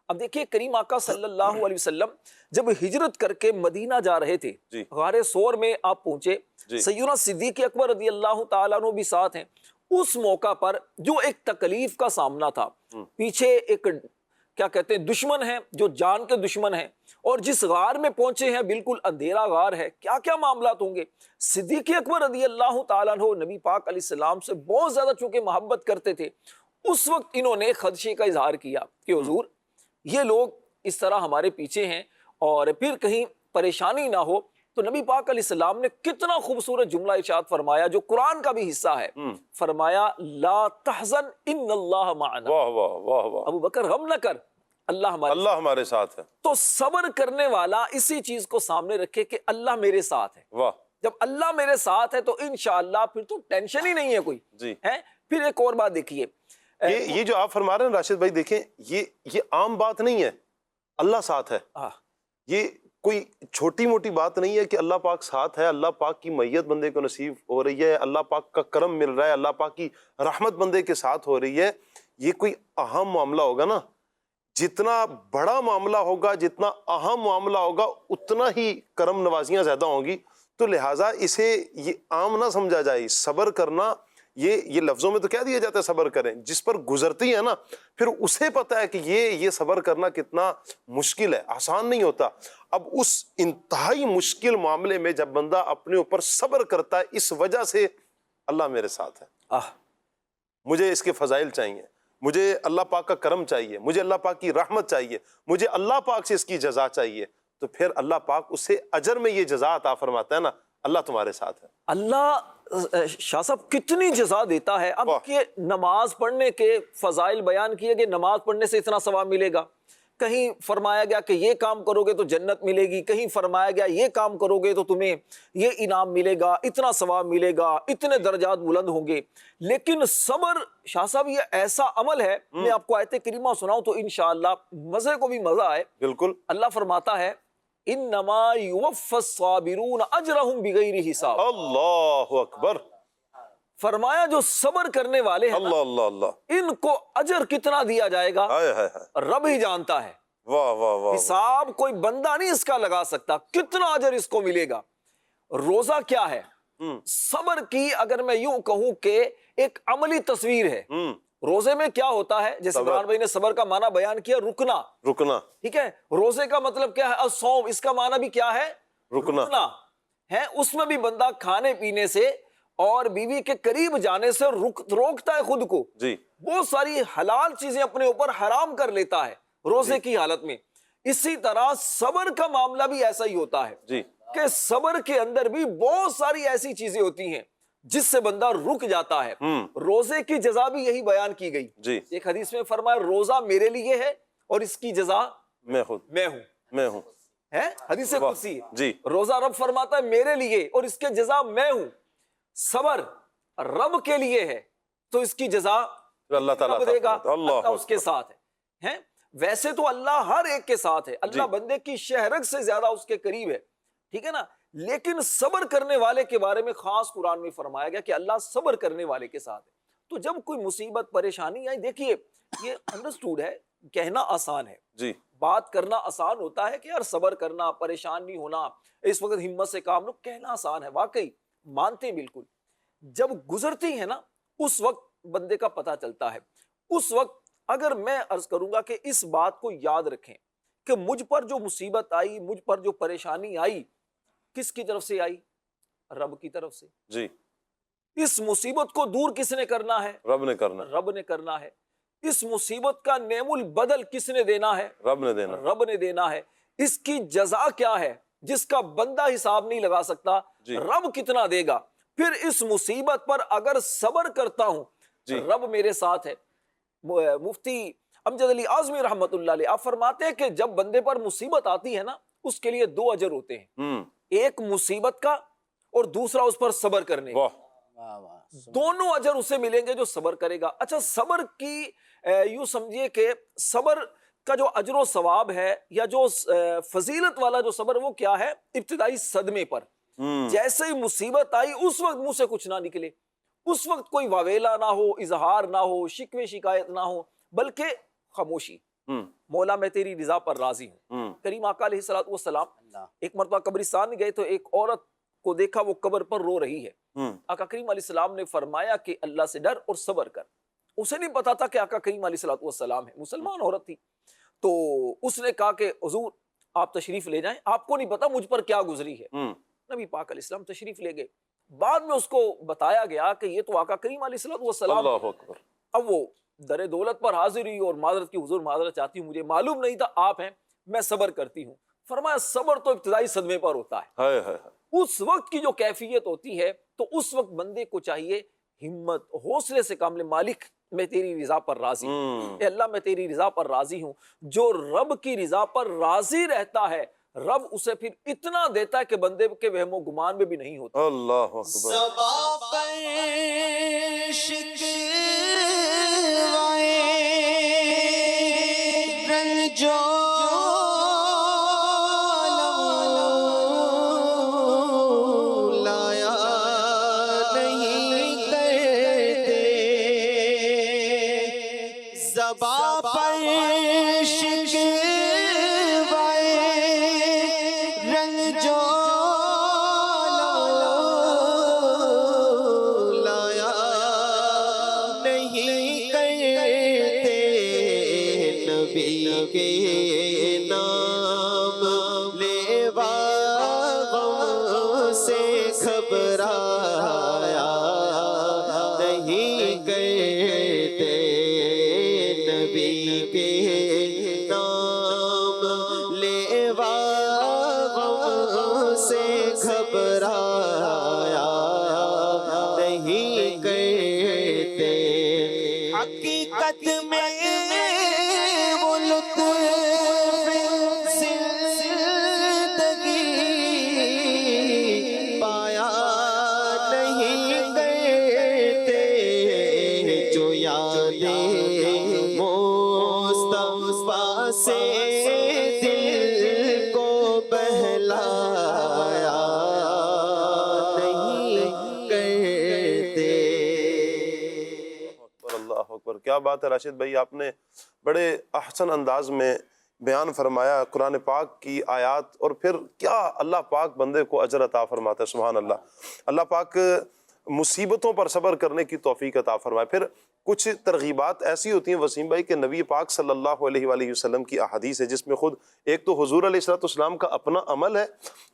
اب دیکھیے کریم آقا صلی اللہ علیہ وسلم جب ہجرت کر کے مدینہ جا رہے تھے، غار ثور میں آپ پہنچے، سیدنا صدیق اکبر رضی اللہ تعالیٰ عنہ بھی ساتھ ہیں۔ اس موقع پر جو ایک تکلیف کا سامنا تھا، پیچھے ایک کیا کہتے ہیں دشمن ہیں، جو جان کے دشمن ہیں، اور جس غار میں پہنچے ہیں بالکل اندھیرا غار ہے، کیا کیا معاملات ہوں گے۔ صدیق اکبر رضی اللہ تعالیٰ عنہ نبی پاک علیہ السلام سے بہت زیادہ چونکہ محبت کرتے تھے، اس وقت انہوں نے خدشے کا اظہار کیا کہ حضور یہ لوگ اس طرح ہمارے پیچھے ہیں اور پھر کہیں پریشانی نہ ہو۔ تو نبی پاک علیہ السلام نے کتنا خوبصورت جملہ ارشاد فرمایا جو قرآن کا بھی حصہ ہے، فرمایا لا تحزن ان اللہ معنا، واہ واہ واہ واہ، ابو بکر غم نہ کر، اللہ ہمارے ساتھ ہے۔ تو صبر کرنے والا اسی چیز کو سامنے رکھے کہ اللہ میرے ساتھ ہے، واہ، جب اللہ میرے ساتھ ہے تو انشاءاللہ پھر تو ٹینشن ہی نہیں ہے کوئی جی۔ ہے۔ پھر ایک اور بات دیکھیے، یہ جو آپ فرما رہے ہیں راشد بھائی، دیکھیں یہ عام بات نہیں ہے، اللہ ساتھ ہے۔ یہ کوئی چھوٹی موٹی بات نہیں ہے کہ اللہ پاک ساتھ ہے، اللہ پاک کی معیت بندے کو نصیب ہو رہی ہے، اللہ پاک کا کرم مل رہا ہے، اللہ پاک کی رحمت بندے کے ساتھ ہو رہی ہے۔ یہ کوئی اہم معاملہ ہوگا نا، جتنا بڑا معاملہ ہوگا، جتنا اہم معاملہ ہوگا، اتنا ہی کرم نوازیاں زیادہ ہوں گی۔ تو لہٰذا اسے یہ عام نہ سمجھا جائے۔ صبر کرنا یہ لفظوں میں تو کہہ دیا جاتا ہے صبر کریں، جس پر گزرتی ہے نا پھر اسے پتہ ہے کہ یہ صبر کرنا کتنا مشکل ہے، آسان نہیں ہوتا۔ اب اس انتہائی مشکل معاملے میں جب بندہ اپنے اوپر صبر کرتا ہے، اس وجہ سے اللہ میرے ساتھ ہے، مجھے اس کے فضائل چاہیے، مجھے اللہ پاک کا کرم چاہیے، مجھے اللہ پاک کی رحمت چاہیے، مجھے اللہ پاک سے اس کی جزا چاہیے، تو پھر اللہ پاک اسے اجر میں یہ جزا عطا فرماتا ہے نا، اللہ تمہارے ساتھ ہے۔ اللہ شاہ صاحب کتنی جزا دیتا ہے۔ اب کہ نماز پڑھنے کے فضائل بیان کیے کہ نماز پڑھنے سے اتنا ثواب ملے گا، کہیں فرمایا گیا کہ یہ کام کرو گے تو جنت ملے گی، کہیں فرمایا گیا یہ کام کرو گے تو تمہیں یہ انعام ملے گا، اتنا ثواب ملے گا، اتنے درجات بلند ہوں گے۔ لیکن صبر شاہ صاحب یہ ایسا عمل ہے، میں آپ کو آیت کریمہ سناؤں تو انشاءاللہ مزے کو بھی مزہ آئے۔ بالکل، اللہ فرماتا ہے انما یوفی الصابرون اجرہم بغیر حساب، اللہ اکبر، فرمایا جو صبر کرنے والے ہیں اللہ اللہ اللہ، ان کو اجر کتنا دیا جائے گا ہائے ہائے ہائے، رب ہی جانتا ہے، واہ واہ واہ، حساب کوئی بندہ نہیں اس کا لگا سکتا، کتنا اجر اس کو ملے گا۔ روزہ کیا ہے؟ صبر کی اگر میں یوں کہوں کہ ایک عملی تصویر ہے۔ روزے میں کیا ہوتا ہے؟ جیسے عمران بھائی نے صبر کا معنی بیان کیا، رکنا، ٹھیک ہے۔ روزے کا مطلب کیا ہے؟ الصوم، اس کا معنی بھی کیا ہے؟ رکنا ہے۔ اس میں بھی بندہ کھانے پینے سے اور بیوی کے قریب جانے سے روکتا ہے خود کو، جی، بہت ساری حلال چیزیں اپنے اوپر حرام کر لیتا ہے روزے کی حالت میں۔ اسی طرح صبر کا معاملہ بھی ایسا ہی ہوتا ہے جی، کہ صبر کے اندر بھی بہت ساری ایسی چیزیں ہوتی ہیں جس سے بندہ رک جاتا ہے۔ روزے کی جزا بھی یہی بیان کی گئی، جی، ایک حدیث میں فرمایا روزہ میرے لیے ہے اور اس کی جزا میں ہوں، ہے، حدیث قدسی ہے، جی، روزہ رب فرماتا ہے میرے لیے اور اس کے جزا میں ہوں۔ صبر رب کے لیے ہے تو اس کی جزا اللہ تعالیٰ دے گا، اللہ اس کے ساتھ ہے۔ ویسے تو اللہ ہر ایک کے ساتھ ہے، اللہ بندے کی شہرگ سے زیادہ اس کے قریب ہے، ٹھیک ہے نا۔ لیکن صبر کرنے والے کے بارے میں خاص قرآن میں فرمایا گیا کہ اللہ صبر کرنے والے کے ساتھ ہے۔ تو جب کوئی مصیبت پریشانی آئی، دیکھیے یہ انڈرسٹوڈ ہے، کہنا آسان ہے، جی، بات کرنا آسان ہوتا ہے کہ یار صبر کرنا، پریشان نہیں ہونا، اس وقت ہمت سے کام لو، کہنا آسان ہے، واقعی مانتے ہیں بالکل۔ جب گزرتی ہے نا اس وقت بندے کا پتہ چلتا ہے۔ اس وقت اگر میں عرض کروں گا کہ اس بات کو یاد رکھیں کہ مجھ پر جو مصیبت آئی، مجھ پر جو پریشانی آئی، کس کی طرف سے آئی؟ رب کی طرف سے۔ جی، اس مصیبت کو دور کس نے کرنا ہے؟ رب نے کرنا، رب نے کرنا ہے۔ اس مصیبت کا نعم البدل کس نے دینا ہے؟ رب نے دینا، رب نے دینا ہے۔ اس کی جزا کیا ہے جس کا بندہ حساب نہیں لگا سکتا؟ رب کتنا دے گا؟ پھر اس مصیبت پر اگر صبر کرتا ہوں، رب میرے ساتھ ہے۔ مفتی امجد علی اعظمی رحمت اللہ علیہ آپ فرماتے ہیں کہ جب بندے پر مصیبت آتی ہے نا اس کے لیے دو اجر ہوتے ہیں، ایک مصیبت کا اور دوسرا اس پر صبر کرنے کا۔ دونوں اجر اسے ملیں گے جو صبر کرے گا۔ اچھا، صبر کی یوں سمجھیے کہ صبر کا جو اجر و ثواب ہے یا جو فضیلت والا جو صبر وہ کیا ہے؟ ابتدائی صدمے پر، جیسے ہی مصیبت آئی اس وقت منہ سے کچھ نہ نکلے، اس وقت کوئی واویلا نہ ہو، اظہار نہ ہو، شکوے شکایت نہ ہو، بلکہ خاموشی، مولا میں تیری رضا پر راضی ہوں۔ کریم آقا علیہ الصلوۃ والسلام ایک مرتبہ قبرستان گئے تو ایک عورت کو دیکھا وہ قبر پر رو رہی ہے۔ آقا کریم علیہ السلام نے فرمایا کہ اللہ سے ڈر اور صبر کر۔ اسے نہیں پتا تھا کہ آقا کریم علیہ الصلوۃ والسلام ہے، مسلمان عورت تھی۔ تو اس نے کہا کہ حضور آپ تشریف لے جائیں، آپ کو نہیں پتا مجھ پر کیا گزری ہے۔ نبی پاک علیہ السلام تشریف لے گئے۔ بعد میں اس کو بتایا گیا کہ یہ تو آقا کریم علیہ السلام، اللہ اکبر۔ اب وہ در دولت پر حاضر ہوئی اور معذرت کی، حضور معذرت چاہتی ہوں، مجھے معلوم نہیں تھا آپ ہیں، میں صبر کرتی ہوں۔ فرمایا صبر تو ابتدائی صدمے پر ہوتا ہے، ہائے ہائے ہائے۔ اس وقت کی جو کیفیت ہوتی ہے تو اس وقت بندے کو چاہیے ہمت، حوصلے سے کام لے۔ مالک میں تیری رضا پر راضی ہوں، اے اللہ میں تیری رضا پر راضی ہوں۔ جو رب کی رضا پر راضی رہتا ہے رب اسے پھر اتنا دیتا ہے کہ بندے کے وہم و گمان میں بھی نہیں ہوتا۔ اللہ اکبر۔ زباں پر شکوائے رنجو لایا نہیں کرتے، زباں پر شکوائے رنجو لایا نہیں کرتے، نبی کے نام لیوا غم سے گھبرایا نہیں کرتے، نبی کے نام لیوا غم سے گھبرایا نہیں کرتے، حقیقت میں وہ لطف زندگی پایا نہیں کرتے، جو یادیں مصطفیٰ سے دل کو بہلایا نہیں کرتے۔ اللہ اکبر۔ کیا بات ہے راشد بھائی، آپ نے بڑے احسن انداز میں بیان فرمایا قرآن پاک کی آیات، اور پھر کیا اللہ پاک بندے کو اجر عطا فرماتا ہے۔ سبحان اللہ۔ اللہ پاک مصیبتوں پر صبر کرنے کی توفیق عطا فرمائے۔ پھر کچھ ترغیبات ایسی ہوتی ہیں وسیم بھائی کہ نبی پاک صلی اللہ علیہ وآلہ وسلم کی احادیث ہے، جس میں خود ایک تو حضور علیہ السلام کا اپنا عمل ہے،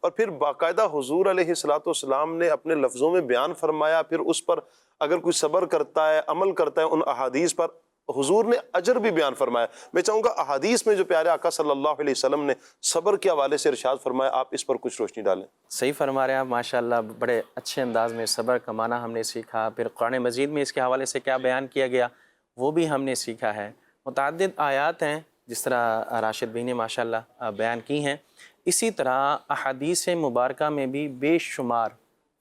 اور پھر باقاعدہ حضور علیہ السلام نے اپنے لفظوں میں بیان فرمایا، پھر اس پر اگر کوئی صبر کرتا ہے، عمل کرتا ہے ان احادیث پر، حضور نے اجر بھی بیان فرمایا۔ میں چاہوں گا احادیث میں جو پیارے آقا صلی اللہ علیہ وسلم نے صبر کے حوالے سے ارشاد فرمایا، آپ اس پر کچھ روشنی ڈالیں۔ صحیح فرما رہے ہیں آپ، ماشاءاللہ بڑے اچھے انداز میں صبر کا معنی ہم نے سیکھا، پھر قرآن مجید میں اس کے حوالے سے کیا بیان کیا گیا وہ بھی ہم نے سیکھا ہے۔ متعدد آیات ہیں جس طرح راشد بھائی نے ماشاءاللہ بیان کی ہیں، اسی طرح احادیث مبارکہ میں بھی بے شمار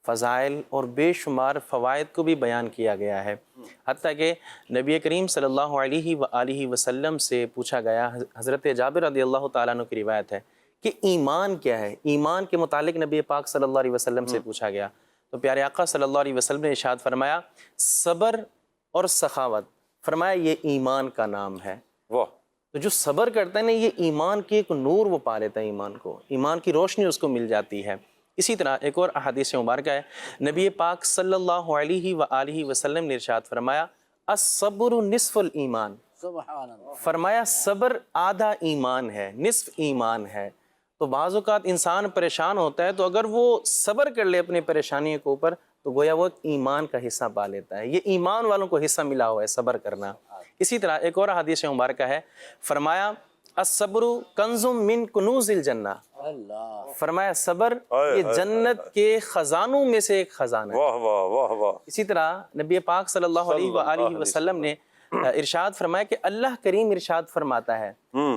فضائل اور بے شمار فوائد کو بھی بیان کیا گیا ہے، حتیٰ کہ نبی کریم صلی اللہ علیہ وآلہ وسلم سے پوچھا گیا، حضرت جابر رضی اللہ تعالیٰ عنہ کی روایت ہے کہ ایمان کیا ہے، ایمان کے متعلق نبی پاک صلی اللہ علیہ وسلم سے پوچھا گیا تو پیارے آقا صلی اللہ علیہ وسلم نے ارشاد فرمایا صبر اور سخاوت، فرمایا یہ ایمان کا نام ہے۔ واہ۔ تو جو صبر کرتا ہے نا، یہ ایمان کی ایک نور وہ پا لیتا ہے، ایمان کو، ایمان کی روشنی اس کو مل جاتی ہے۔ اسی طرح ایک اور احادیث مبارکہ ہے، نبی پاک صلی اللہ علیہ وآلہ وسلم نے ارشاد فرمایا الصبر نصف الایمان، سبحان اللہ۔ فرمایا صبر آدھا ایمان ہے، نصف ایمان ہے۔ تو بعض اوقات انسان پریشان ہوتا ہے تو اگر وہ صبر کر لے اپنی پریشانیوں کے اوپر تو گویا وہ ایمان کا حصہ پا لیتا ہے، یہ ایمان والوں کو حصہ ملا ہوا ہے صبر کرنا۔ اسی طرح ایک اور حدیث مبارکہ ہے، فرمایا الصبر کنز من کنوز الجنہ، اللہ، فرمایا صبر یہ جنت کے خزانوں میں سے ایک خزانہ ہے۔ واہ واہ واہ واہ۔ اسی طرح نبی پاک صلی اللہ علیہ وآلہ وسلم نے ارشاد فرمایا کہ اللہ کریم ارشاد فرماتا ہے،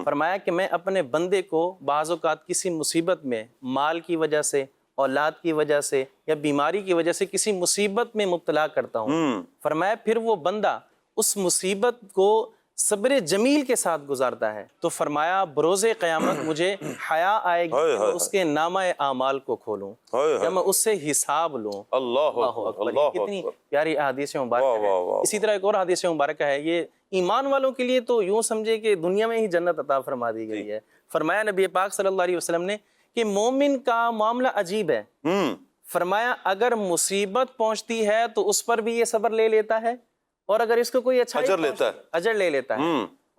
فرمایا کہ میں اپنے بندے کو بعض اوقات کسی مصیبت میں، مال کی وجہ سے، اولاد کی وجہ سے یا بیماری کی وجہ سے کسی مصیبت میں مبتلا کرتا ہوں، فرمایا پھر وہ بندہ اس مصیبت کو صبر جمیل کے ساتھ گزارتا ہے تو فرمایا بروز قیامت مجھے حیا آئے گی کہ میں اس کے نامہ اعمال کو کھولوں یا میں اس سے حساب لوں۔ اللہ اکبر، یہ کتنی پیاری احادیث مبارکہ ہے۔ اسی طرح ایک اور حدیث مبارکہ ہے، یہ ایمان والوں کے لیے تو یوں سمجھے کہ دنیا میں ہی جنت عطا فرما دی گئی ہے۔ فرمایا نبی پاک صلی اللہ علیہ وسلم نے کہ مومن کا معاملہ عجیب ہے، فرمایا اگر مصیبت پہنچتی ہے تو اس پر بھی یہ صبر لے لیتا ہے، اور اگر اس کو کوئی اچھائی اجر لیتا ہے، اجر لے لیتا ہے۔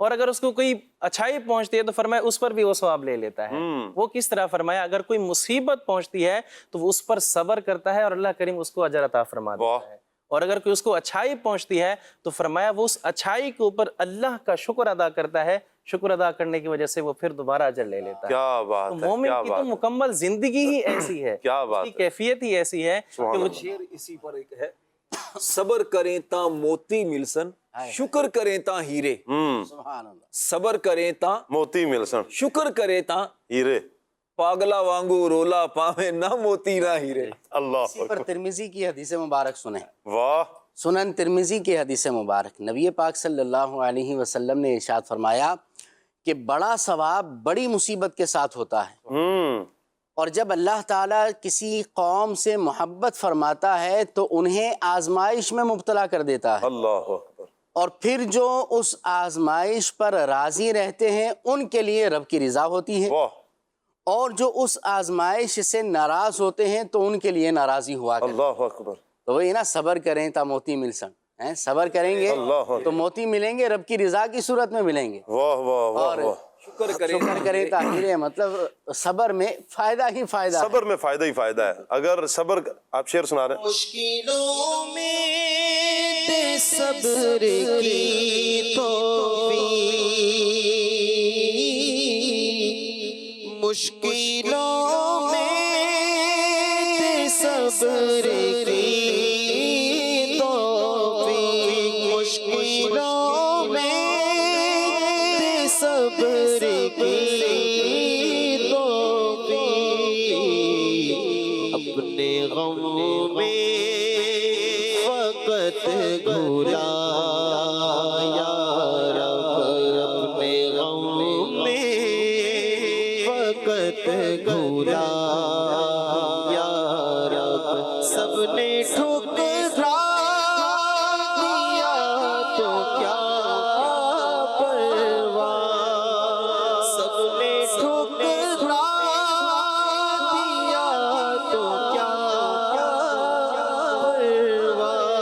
اور اگر اس کو کوئی اچھائی پہنچتی ہے تو فرمایا اس پر بھی وہ ثواب لے لیتا ہے. وہ کس طرح؟ فرمایا اگر کوئی مصیبت پہنچتی ہے تو وہ اس پر صبر کرتا ہے اور اللہ کریم اس کو اجر عطا فرما دیتا ہے. اور اگر کوئی اس کو اچھائی پہنچتی ہے تو فرمایا وہ اس اچھائی کے اوپر اللہ کا شکر ادا کرتا ہے. شکر ادا کرنے کی وجہ سے وہ پھر دوبارہ اجر لے لیتا ہے. کیا بات تو ہے، مومن کیا کی تو بات، مکمل زندگی ہی ایسی ہے، کیا اس بات کی ہے، کیفیت ہی ایسی ہے کہ وہ شعر اسی پر ایک ہے، صبر کریں تا موتی ملسن، شکر کریں تا ہیرے. سبحان اللہ. صبر کریں تا موتی ملسن شکر کریں تا ہیرے. پاگلا وانگو رولا پاویں نہ موتی نہ ہیرے. اللہ اسی پر ترمذی کی حدیث مبارک سنیں. واہ. سنن ترمذی کی حدیث مبارک، نبی پاک صلی اللہ علیہ وسلم نے ارشاد فرمایا کہ بڑا ثواب بڑی مصیبت کے ساتھ ہوتا ہے، اور جب اللہ تعالیٰ کسی قوم سے محبت فرماتا ہے تو انہیں آزمائش میں مبتلا کر دیتا ہے، اللہ اکبر. اور پھر جو اس آزمائش پر راضی رہتے ہیں ان کے لیے رب کی رضا ہوتی ہے، واہ. اور جو اس آزمائش سے ناراض ہوتے ہیں تو ان کے لیے ناراضی ہوا کرتی ہے. اللہ اکبر. تو وہی نا، صبر کریں تا موتی مل سن، صبر کریں گے اللہ تو موتی ملیں گے، رب کی رضا کی صورت میں ملیں گے. واہ واہ واہ اور واہ. شکر کریں شکر کریں تا ہیرے، مطلب صبر میں فائدہ ہی فائدہ ہے. صبر میں فائدہ ہی فائدہ ہے. اگر صبر، آپ شعر سنا رہے ہیں. مشکلوں میں دے صبر کی توفیق، مشکلوں میں دے صبر کی توفیق، مشکلوں میں دے صبر کی توفیق، اپنے غم میں فقط گھلا یا رب، اپنے غم میں فقط گھلا یا رب. سب نے ٹھکرا دیا تو کیا پرواہ، سب نے ٹھکرا دیا تو کیا پرواہ،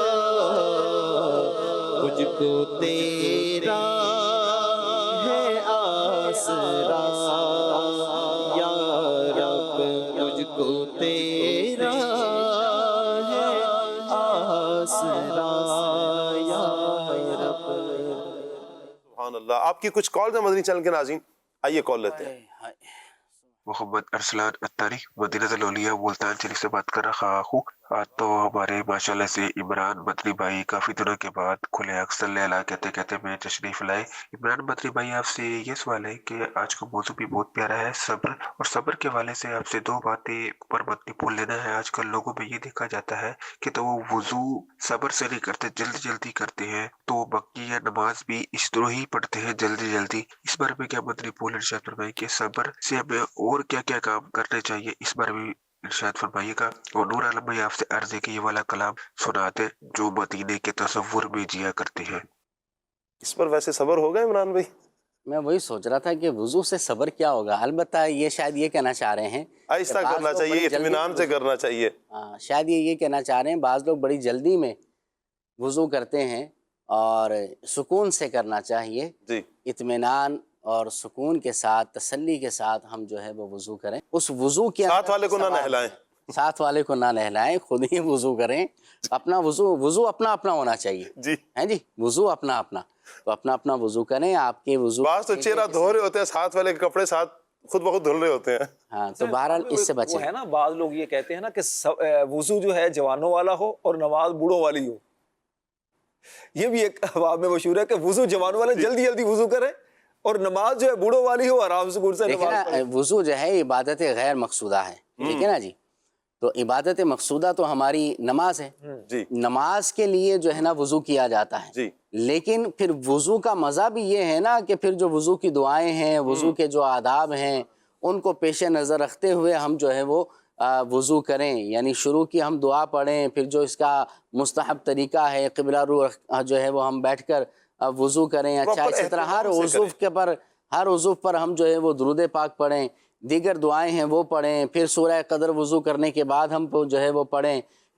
مجھ کو تیرا ہے آسرا یا رب، مجھ کو تیرا ہے آسرا یا رب. سبحان اللہ. آپ کی کچھ کالز ہیں مدنی چینل کے ناظرین، آئیے کال لیتے ہیں. محمد ارسلان اتاری مدینہ الاولیاء ملتان شریف سے بات کر رہا ہوں. تو ہمارے ماشاءاللہ سے عمران مدنی بھائی کافی دنوں کے بعد کھلے اکثر لیلا کہتے کہتے میں تشریف لائے. عمران مدنی بھائی آپ سے یہ سوال ہے کہ آج کا موضوع بھی بہت پیارا ہے، صبر، اور صبر کے حوالے سے آپ سے دو باتیں پر مدنی پھول لینا ہے. آج کل لوگوں میں یہ دیکھا جاتا ہے کہ تو وہ وضو صبر سے نہیں کرتے، جلدی جلدی کرتے ہیں، تو مکی یا نماز بھی اس طرح ہی پڑھتے ہیں جلدی جلدی. اس بارے میں کیا مدنی پھول ارشاد فرمائے کہ صبر سے ہمیں اور کیا کیا کام کرنے چاہیے، اس بارے میں ارشاد فرمائیے گا. اور نور عالم بھائی آپ سے عرض ہے کہ یہ والا کلام سناتے جو مدینے کے تصور میں جیا کرتے ہیں. اس پر ویسے صبر ہوگا عمران بھائی؟ میں وہی سوچ رہا تھا کہ وضو سے صبر کیا ہوگا. البتہ یہ شاید یہ کہنا چاہ رہے ہیں آہستہ کہ بعض کرنا لوگ چاہیے، بڑی جلدی اطمینان میں سے وضو- کرنا چاہیے. ہاں، شاید یہ کہنا چاہ رہے ہیں بعض لوگ بڑی جلدی میں وضو کرتے ہیں، اور سکون سے کرنا چاہیے. جی. اطمینان اور سکون کے ساتھ، تسلی کے ساتھ ہم جو ہے وہ وضو کریں. اس وضو کے ساتھ اندر والے کو نہ ثواب ہے. نہلائیں. ساتھ والے کو نہ نہلائیں، خود ہی وضو کریں. اپنا وضو اپنا اپنا ہونا چاہیے. جی. ہیں جی، وضو اپنا اپنا، تو اپنا اپنا وضو کریں. آپ کے وضو بعض تو چہرہ دھو رہے ہوتے ہیں، ساتھ والے کے کپڑے ساتھ خود بخود دھل رہے ہوتے ہیں. ہاں، تو بہرحال اس سے وہ بچیں. ہے نا، بعض لوگ یہ کہتے ہیں نا کہ وضو جو ہے جوانوں والا ہو اور نماز بوڑھوں والی ہو. یہ بھی ایک عوام میں مشہور ہے کہ وضو جوانوں والے جلدی جلدی وضو کریں، اور نماز جو ہے بوڑھوں والی ہو آرام سے سے دیکھیں نماز نا، پڑھیں. وضو جو ہے عبادت غیر مقصودہ ہے، ٹھیک ہے نا جی. تو عبادت مقصودہ تو ہماری نماز ہے. جی. نماز کے لیے جو ہے نا وضو کیا جاتا ہے. جی. لیکن پھر وضو کا مزہ بھی یہ ہے نا کہ پھر جو وضو کی دعائیں ہیں، وضو کے جو آداب ہیں، ان کو پیش نظر رکھتے ہوئے ہم جو ہے وہ وضو کریں. یعنی شروع کی ہم دعا پڑھیں، پھر جو اس کا مستحب طریقہ ہے قبلہ رو جو ہے وہ ہم بیٹھ کر وضو کریں. اچھا، اسی طرح ہر عضو پر ہم جو ہے وہ درود پاک پڑھیں، دیگر دعائیں ہیں وہ پڑھیں. پھر سورہ قدر وضو کرنے کے بعد ہم جو ہے وہ پڑھیں.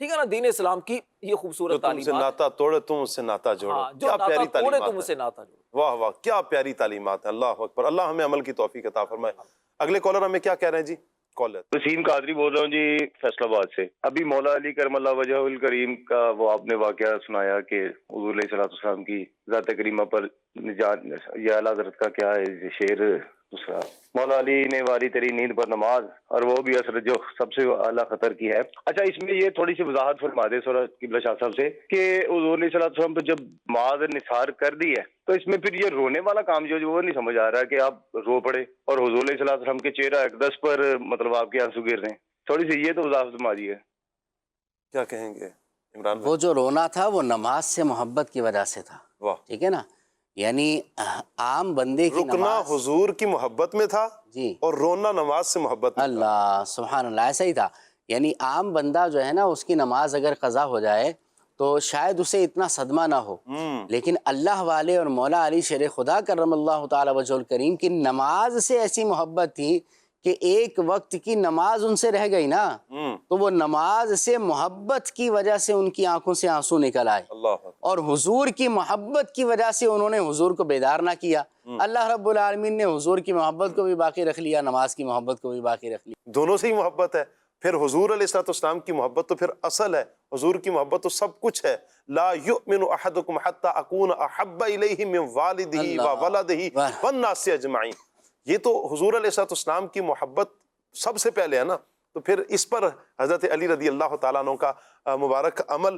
ٹھیک ہے نا, دین اسلام کی یہ جو خوبصورت تم سے تعلیمات. ناتا توڑے تم اس سے ناتا جوڑو. ہاں, جو کیا ناتا پیاری توڑے تعلیمات تم اس سے ہیں. ناتا جوڑو. واہ واہ کیا پیاری تعلیمات ہیں. اللہ اکبر. اللہ ہمیں عمل کی توفیق عطا فرمائے. اگلے کالر ہمیں کیا کہہ رہے ہیں جی؟ کالر وسیم قادری بول رہا ہوں جی, فیصل آباد سے. ابھی مولا علی کرم اللہ وجہ الکریم کا وہ آپ نے واقعہ سنایا کہ حضور علیہ الصلوۃ والسلام کی ذات کریمہ پر یہ اعلیٰ حضرت کا کیا ہے شعر دوسرا, مولا علی نے واری تیری نیند پر نماز, اور وہ بھی اثر جو سب سے اعلیٰ خطر کی ہے. اچھا اس میں یہ تھوڑی سی وضاحت فرما دے سورہ قبلہ شاہ صاحب سے کہ حضور علیہ الصلوۃ والسلام پہ جب معاذ نثار کر دی ہے تو اس میں پھر یہ رونے والا کام جو وہ نہیں سمجھ آ رہا ہے کہ آپ رو پڑے اور حضور علیہ الصلوۃ والسلام کے چہرہ اقدس پر مطلب آپ کے آنسو گر رہے ہیں. تھوڑی سی یہ تو وضاحت فرما دیجیے. کیا کہیں گے عمران بھائی؟ وہ جو رونا تھا وہ نماز سے محبت کی وجہ سے تھا. واہ, ٹھیک ہے نا, یعنی عام بندے کی رکنا نماز, حضور کی محبت میں تھا جی اور رونا نماز سے محبت میں تھا. اللہ سبحان اللہ, ایسا ہی تھا. یعنی عام بندہ جو ہے نا اس کی نماز اگر قضا ہو جائے تو شاید اسے اتنا صدمہ نہ ہو, لیکن اللہ والے اور مولا علی شیر خدا کرم اللہ تعالی وجہ الکریم کی نماز سے ایسی محبت تھی کہ ایک وقت کی نماز ان سے رہ گئی نا, تو وہ نماز سے محبت کی وجہ سے ان کی آنکھوں سے آنسو نکل آئے, اللہ اور حضور کی محبت کی وجہ سے انہوں نے حضور کو بیدار نہ کیا. اللہ رب العالمین نے حضور کی محبت کو بھی باقی رکھ لیا, نماز کی محبت کو بھی باقی رکھ لیا. دونوں سے ہی محبت ہے. پھر حضور علیہ الصلوۃ والسلام کی محبت تو پھر اصل ہے, حضور کی محبت تو سب کچھ ہے. لا یؤمن احدکم حتی اکون احب الیہ من والدہ وولدہ والناس اجمعین. یہ تو حضور علیہ الصلوۃ والسلام کی محبت سب سے پہلے ہے نا, تو پھر اس پر حضرت علی رضی اللہ تعالیٰ عنہ کا مبارک عمل,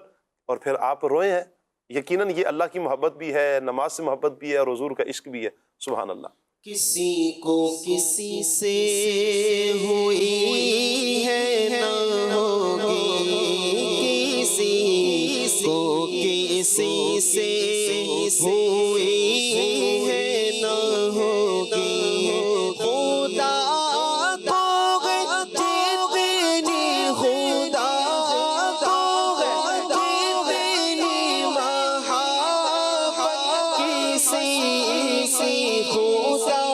اور پھر آپ روئے ہیں. یقیناً یہ اللہ کی محبت بھی ہے, نماز سے محبت بھی ہے, اور حضور کا عشق بھی ہے. سبحان اللہ. کسی کو کسی سے ہوئی ہے نہ ہوگی, کسی کو کسی سے ہوئی ہے نہ ہوگی. خدا کو جتنی خدا کو جتنی محبت کسی سے خدا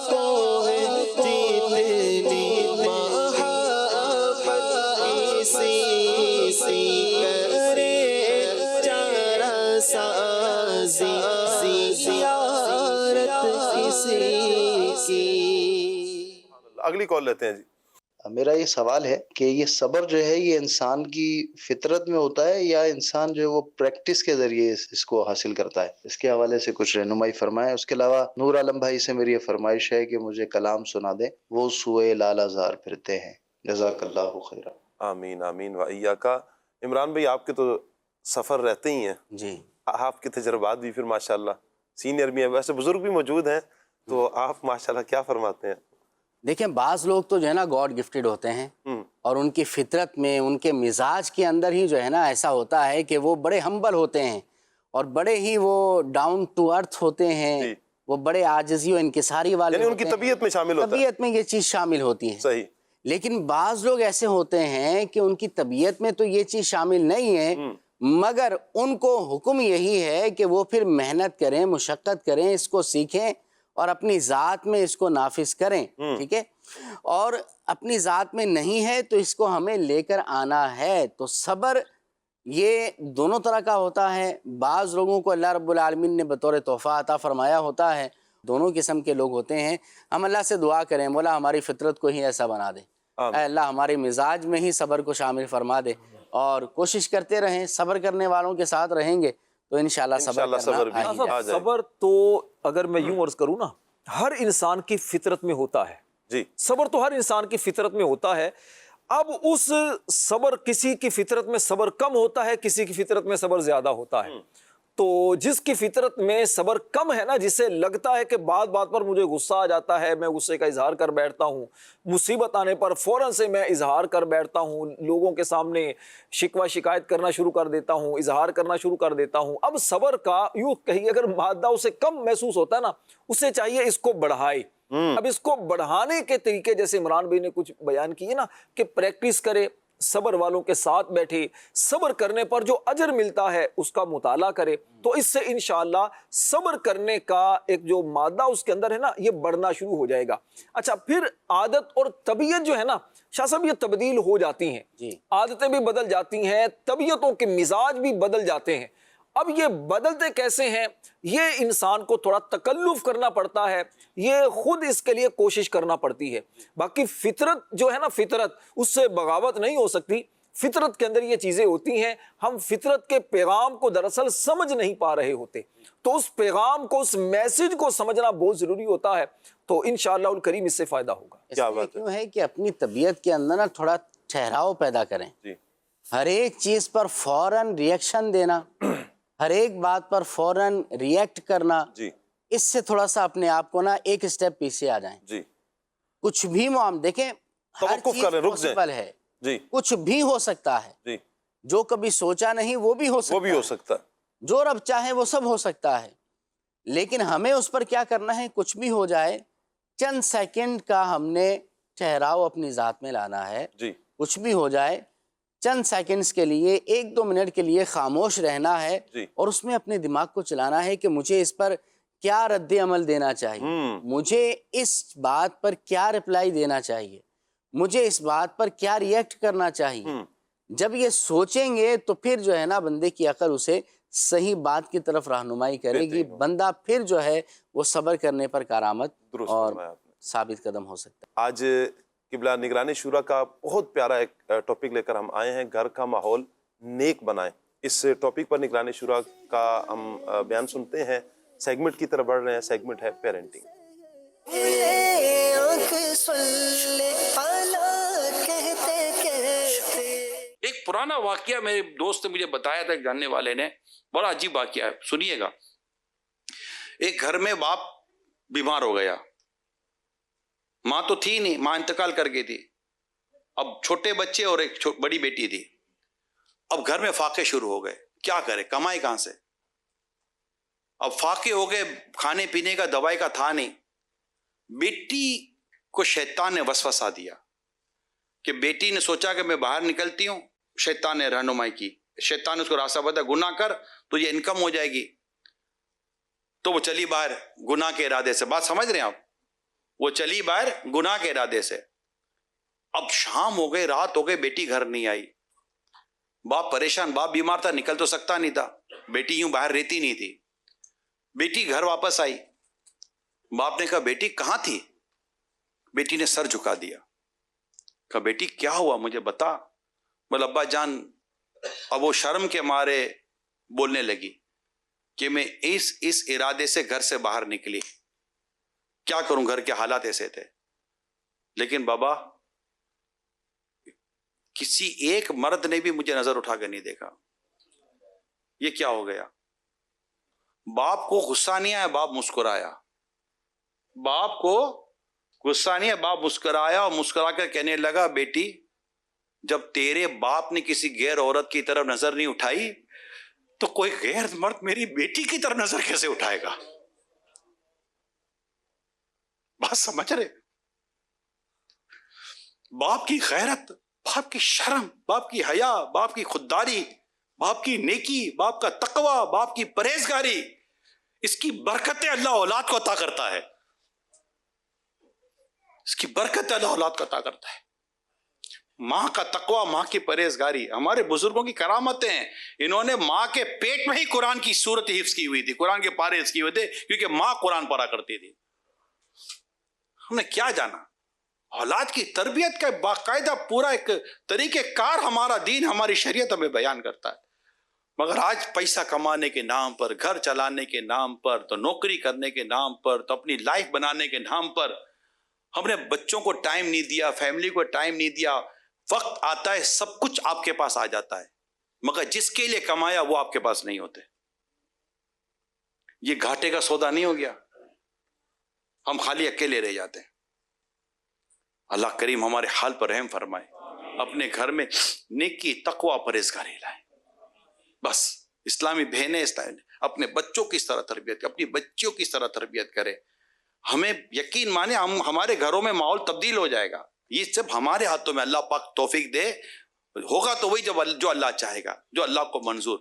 کو جتنی محبت کسی سے کرے چارہ سازی زیارت کسی کی. اگلی کال لیتے ہیں جی. میرا یہ سوال ہے کہ یہ صبر جو ہے یہ انسان کی فطرت میں ہوتا ہے یا انسان جو ہے وہ پریکٹس کے ذریعے اس کو حاصل کرتا ہے؟ اس کے حوالے سے کچھ رہنمائی فرمائیں. اس کے علاوہ نور عالم بھائی سے میری یہ فرمائش ہے کہ مجھے کلام سنا دیں, وہ سوئے لالہ زار پھرتے ہیں. جزاک اللہ خیرہ. آمین آمین و ایاکا. عمران بھائی آپ کے تو سفر رہتے ہی ہیں, جی آپ کے تجربات بھی پھر ماشاءاللہ سینئر بھی ہیں, ویسے بزرگ بھی موجود ہیں, تو آپ ماشاءاللہ کیا فرماتے ہیں؟ دیکھیں, بعض لوگ تو جو ہے نا گاڈ گفٹڈ ہوتے ہیں, اور ان کی فطرت میں, ان کے مزاج کے اندر ہی جو ہے نا ایسا ہوتا ہے کہ وہ بڑے ہمبل ہوتے ہیں, اور بڑے ہی وہ ڈاؤن ٹو ارتھ ہوتے ہیں, وہ بڑے عاجزی و انکساری والے, یعنی ان کی طبیعت میں شامل ہوتا ہے. طبیعت میں یہ چیز شامل ہوتی ہے. صحیح. لیکن بعض لوگ ایسے ہوتے ہیں کہ ان کی طبیعت میں تو یہ چیز شامل نہیں ہے, مگر ان کو حکم یہی ہے کہ وہ پھر محنت کریں, مشقت کریں, اس کو سیکھیں اور اپنی ذات میں اس کو نافذ کریں. ٹھیک ہے, اور اپنی ذات میں نہیں ہے تو اس کو ہمیں لے کر آنا ہے. تو صبر یہ دونوں طرح کا ہوتا ہے. بعض لوگوں کو اللہ رب العالمین نے بطور تحفہ عطا فرمایا ہوتا ہے, دونوں قسم کے لوگ ہوتے ہیں. ہم اللہ سے دعا کریں, مولا ہماری فطرت کو ہی ایسا بنا دے, اے اللہ ہمارے مزاج میں ہی صبر کو شامل فرما دے, اور کوشش کرتے رہیں, صبر کرنے والوں کے ساتھ رہیں گے تو انشاءاللہ صبر کرنا. صبر تو اگر میں یوں عرض کروں نا, ہر انسان کی فطرت میں ہوتا ہے. جی, صبر تو ہر انسان کی فطرت میں ہوتا ہے. اب اس صبر, کسی کی فطرت میں صبر کم ہوتا ہے, کسی کی فطرت میں صبر زیادہ ہوتا ہے. تو جس کی فطرت میں صبر کم ہے نا, جسے لگتا ہے کہ بات بات پر مجھے غصہ آ جاتا ہے, میں غصے کا اظہار کر بیٹھتا ہوں, مصیبت آنے پر فوراً سے میں اظہار کر بیٹھتا ہوں, لوگوں کے سامنے شکوہ شکایت کرنا شروع کر دیتا ہوں, اظہار کرنا شروع کر دیتا ہوں. اب صبر کا یوں کہیں اگر مادہ اسے کم محسوس ہوتا ہے نا, اسے چاہیے اس کو بڑھائے. اب اس کو بڑھانے کے طریقے جیسے عمران بھائی نے کچھ بیان کیے نا, کہ پریکٹس کرے, صبر والوں کے ساتھ بیٹھے, صبر کرنے پر جو اجر ملتا ہے اس کا مطالعہ کرے, تو اس سے انشاءاللہ صبر کرنے کا ایک جو مادہ اس کے اندر ہے نا یہ بڑھنا شروع ہو جائے گا. اچھا, پھر عادت اور طبیعت جو ہے نا شاہ صاحب یہ تبدیل ہو جاتی ہیں, عادتیں بھی بدل جاتی ہیں, طبیعتوں کے مزاج بھی بدل جاتے ہیں. اب یہ بدلتے کیسے ہیں, یہ انسان کو تھوڑا تکلف کرنا پڑتا ہے, یہ خود اس کے لیے کوشش کرنا پڑتی ہے. باقی فطرت جو ہے نا, فطرت اس سے بغاوت نہیں ہو سکتی, فطرت کے اندر یہ چیزیں ہوتی ہیں. ہم فطرت کے پیغام کو دراصل سمجھ نہیں پا رہے ہوتے, تو اس پیغام کو, اس میسج کو سمجھنا بہت ضروری ہوتا ہے. تو انشاءاللہ الکریم اس سے فائدہ ہوگا. کیا بات ہے کہ اپنی طبیعت کے اندر نا تھوڑا ٹھہراؤ پیدا کریں. ہر ایک چیز پر فوراً ریئیکشن دینا, ہر ایک بات پر فوراً ریئیکٹ کرنا, اس سے تھوڑا سا اپنے آپ کو نا ایک سٹیپ پیچھے آ جائیں. کچھ بھی دیکھیں, ہر چیز پاسبل ہے, کچھ بھی ہو سکتا ہے, جو کبھی سوچا نہیں وہ بھی ہو سکتا ہے, جو رب چاہے وہ سب ہو سکتا ہے. لیکن ہمیں اس پر کیا کرنا ہے, کچھ بھی ہو جائے چند سیکنڈ کا ہم نے ٹھہراؤ اپنی ذات میں لانا ہے. کچھ بھی ہو جائے چند سیکنڈز کے لیے, 1-2 منٹ کے لیے خاموش رہنا ہے, اور اس میں اپنے دماغ کو چلانا ہے کہ مجھے اس پر کیا رد عمل دینا چاہیے, مجھے اس بات پر کیا رپلائی دینا چاہیے, مجھے اس بات پر کیا ریئیکٹ کرنا چاہیے. جب یہ سوچیں گے تو پھر جو ہے نا بندے کی عقل اسے صحیح بات کی طرف رہنمائی کرے گی, بندہ پھر جو ہے وہ صبر کرنے پر کارآمد اور ثابت قدم ہو سکتا ہے. آج قبلہ نگران شورا کا بہت پیارا ایک ٹاپک لے کر ہم آئے ہیں, گھر کا ماحول نیک بنائیں. اس ٹاپک پر نگران شورا کا ہم بیان سنتے ہیں. سیگمنٹ کی طرف بڑھ رہے ہیں, سیگمنٹ ہے پیرنٹنگ. ایک پرانا واقعہ میرے دوست نے مجھے بتایا تھا, ایک جاننے والے نے, بڑا عجیب واقعہ ہے, سنیے گا. ایک گھر میں باپ بیمار ہو گیا, ماں تو تھی نہیں, ماں انتقال کر گئی تھی. اب چھوٹے بچے اور ایک بڑی بیٹی تھی. اب گھر میں فاقے شروع ہو گئے, کیا کرے, کمائی کہاں سے. اب فاقے ہو گئے, کھانے پینے کا دوائی کا تھا نہیں. بیٹی کو شیطان نے وسوسہ دیا کہ بیٹی نے سوچا کہ میں باہر نکلتی ہوں, شیطان نے رہنمائی کی, شیطان نے اس کو راستہ بتایا, گناہ کر تو یہ انکم ہو جائے گی. تو وہ چلی باہر گناہ کے ارادے سے. بات سمجھ رہے ہیں آپ, وہ چلی باہر گناہ کے ارادے سے. اب شام ہو گئے, رات ہو گئے, بیٹی گھر نہیں آئی. باپ پریشان, باپ بیمار تھا, نکل تو سکتا نہیں تھا, بیٹی یوں باہر رہتی نہیں تھی. بیٹی گھر واپس آئی, باپ نے کہا بیٹی کہاں تھی. بیٹی نے سر جھکا دیا, کہا بیٹی کیا ہوا مجھے بتا. بول ابا جان. اب وہ شرم کے مارے بولنے لگی کہ میں اس ارادے سے گھر سے باہر نکلی, کیا کروں, گھر کے حالات ایسے تھے. لیکن بابا کسی ایک مرد نے بھی مجھے نظر اٹھا کے نہیں دیکھا. یہ کیا ہو گیا. باپ کو غصہ نہیں آیا, باپ مسکرایا. باپ کو غصہ نہیں ہے, باپ مسکرایا, اور مسکرا کر کہنے لگا بیٹی جب تیرے باپ نے کسی غیر عورت کی طرف نظر نہیں اٹھائی تو کوئی غیر مرد میری بیٹی کی طرف نظر کیسے اٹھائے گا. بات سمجھ رہے. باپ کی غیرت, باپ کی شرم, باپ کی حیا, باپ کی خودداری, باپ کی نیکی, باپ کا تقوی, باپ کی پرہیزگاری, اس کی برکتیں اللہ اولاد کو عطا کرتا ہے. اس کی برکت اللہ اولاد کو عطا کرتا ہے. ماں کا تقوی, ماں کی پرہیزگاری, ہمارے بزرگوں کی کرامتیں ہیں. انہوں نے ماں کے پیٹ میں ہی قرآن کی سورت حفظ کی ہوئی تھی, قرآن کے پارے حفظ کیے ہوئے تھے, کیونکہ ماں قرآن پڑھا کرتی تھی. ہم نے کیا جانا, اولاد کی تربیت کا باقاعدہ پورا ایک طریقہ کار ہمارا دین, ہماری شریعت ہمیں بیان کرتا ہے. مگر آج پیسہ کمانے کے نام پر, گھر چلانے کے نام پر, تو نوکری کرنے کے نام پر, تو اپنی لائف بنانے کے نام پر ہم نے بچوں کو ٹائم نہیں دیا, فیملی کو ٹائم نہیں دیا. وقت آتا ہے سب کچھ آپ کے پاس آ جاتا ہے, مگر جس کے لیے کمایا وہ آپ کے پاس نہیں ہوتے. یہ گھاٹے کا سودا نہیں ہو گیا, ہم خالی اکیلے رہ جاتے ہیں. اللہ کریم ہمارے حال پر رحم فرمائے, اپنے گھر میں نیکی, تقوی, پرہیزگاری لائیں. بس اسلامی بہنیں اپنے بچوں کی اس طرح تربیت کریں, اپنی بچیوں کی اس طرح تربیت کریں. ہمیں یقین مانے ہمارے گھروں میں ماحول تبدیل ہو جائے گا. یہ سب ہمارے ہاتھوں میں, اللہ پاک توفیق دے. ہوگا تو وہی جو اللہ چاہے گا، جو اللہ کو منظور.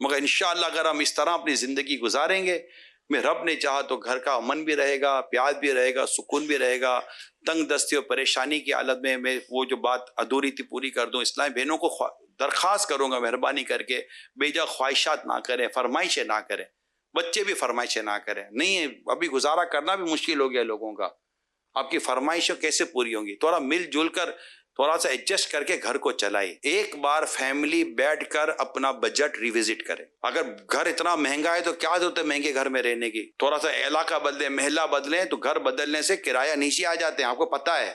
مگر انشاءاللہ اگر ہم اس طرح اپنی زندگی گزاریں گے، میں رب نے چاہا تو گھر کا امن بھی رہے گا، پیار بھی رہے گا، سکون بھی رہے گا. تنگ دستی اور پریشانی کی حالت میں وہ جو بات ادھوری تھی پوری کر دوں. اسلامی بہنوں کو درخواست کروں گا مہربانی کر کے بے جا خواہشات نہ کریں، فرمائشیں نہ کریں. بچے بھی فرمائشیں نہ کریں. نہیں ابھی گزارا کرنا بھی مشکل ہو گیا لوگوں کا. آپ کی فرمائشیں کیسے پوری ہوں گی؟ تھوڑا مل جل کر تھوڑا سا ایڈجسٹ کر کے گھر کو چلائے. ایک بار فیملی بیٹھ کر اپنا بجٹ ریوزٹ کرے. اگر گھر اتنا مہنگا ہے تو کیا ضرورت ہے مہنگے گھر میں رہنے کی؟ تھوڑا سا علاقہ بدلیں، محلہ بدلیں تو گھر بدلنے سے کرایہ نیچے آ جاتے ہیں. آپ کو پتہ ہے.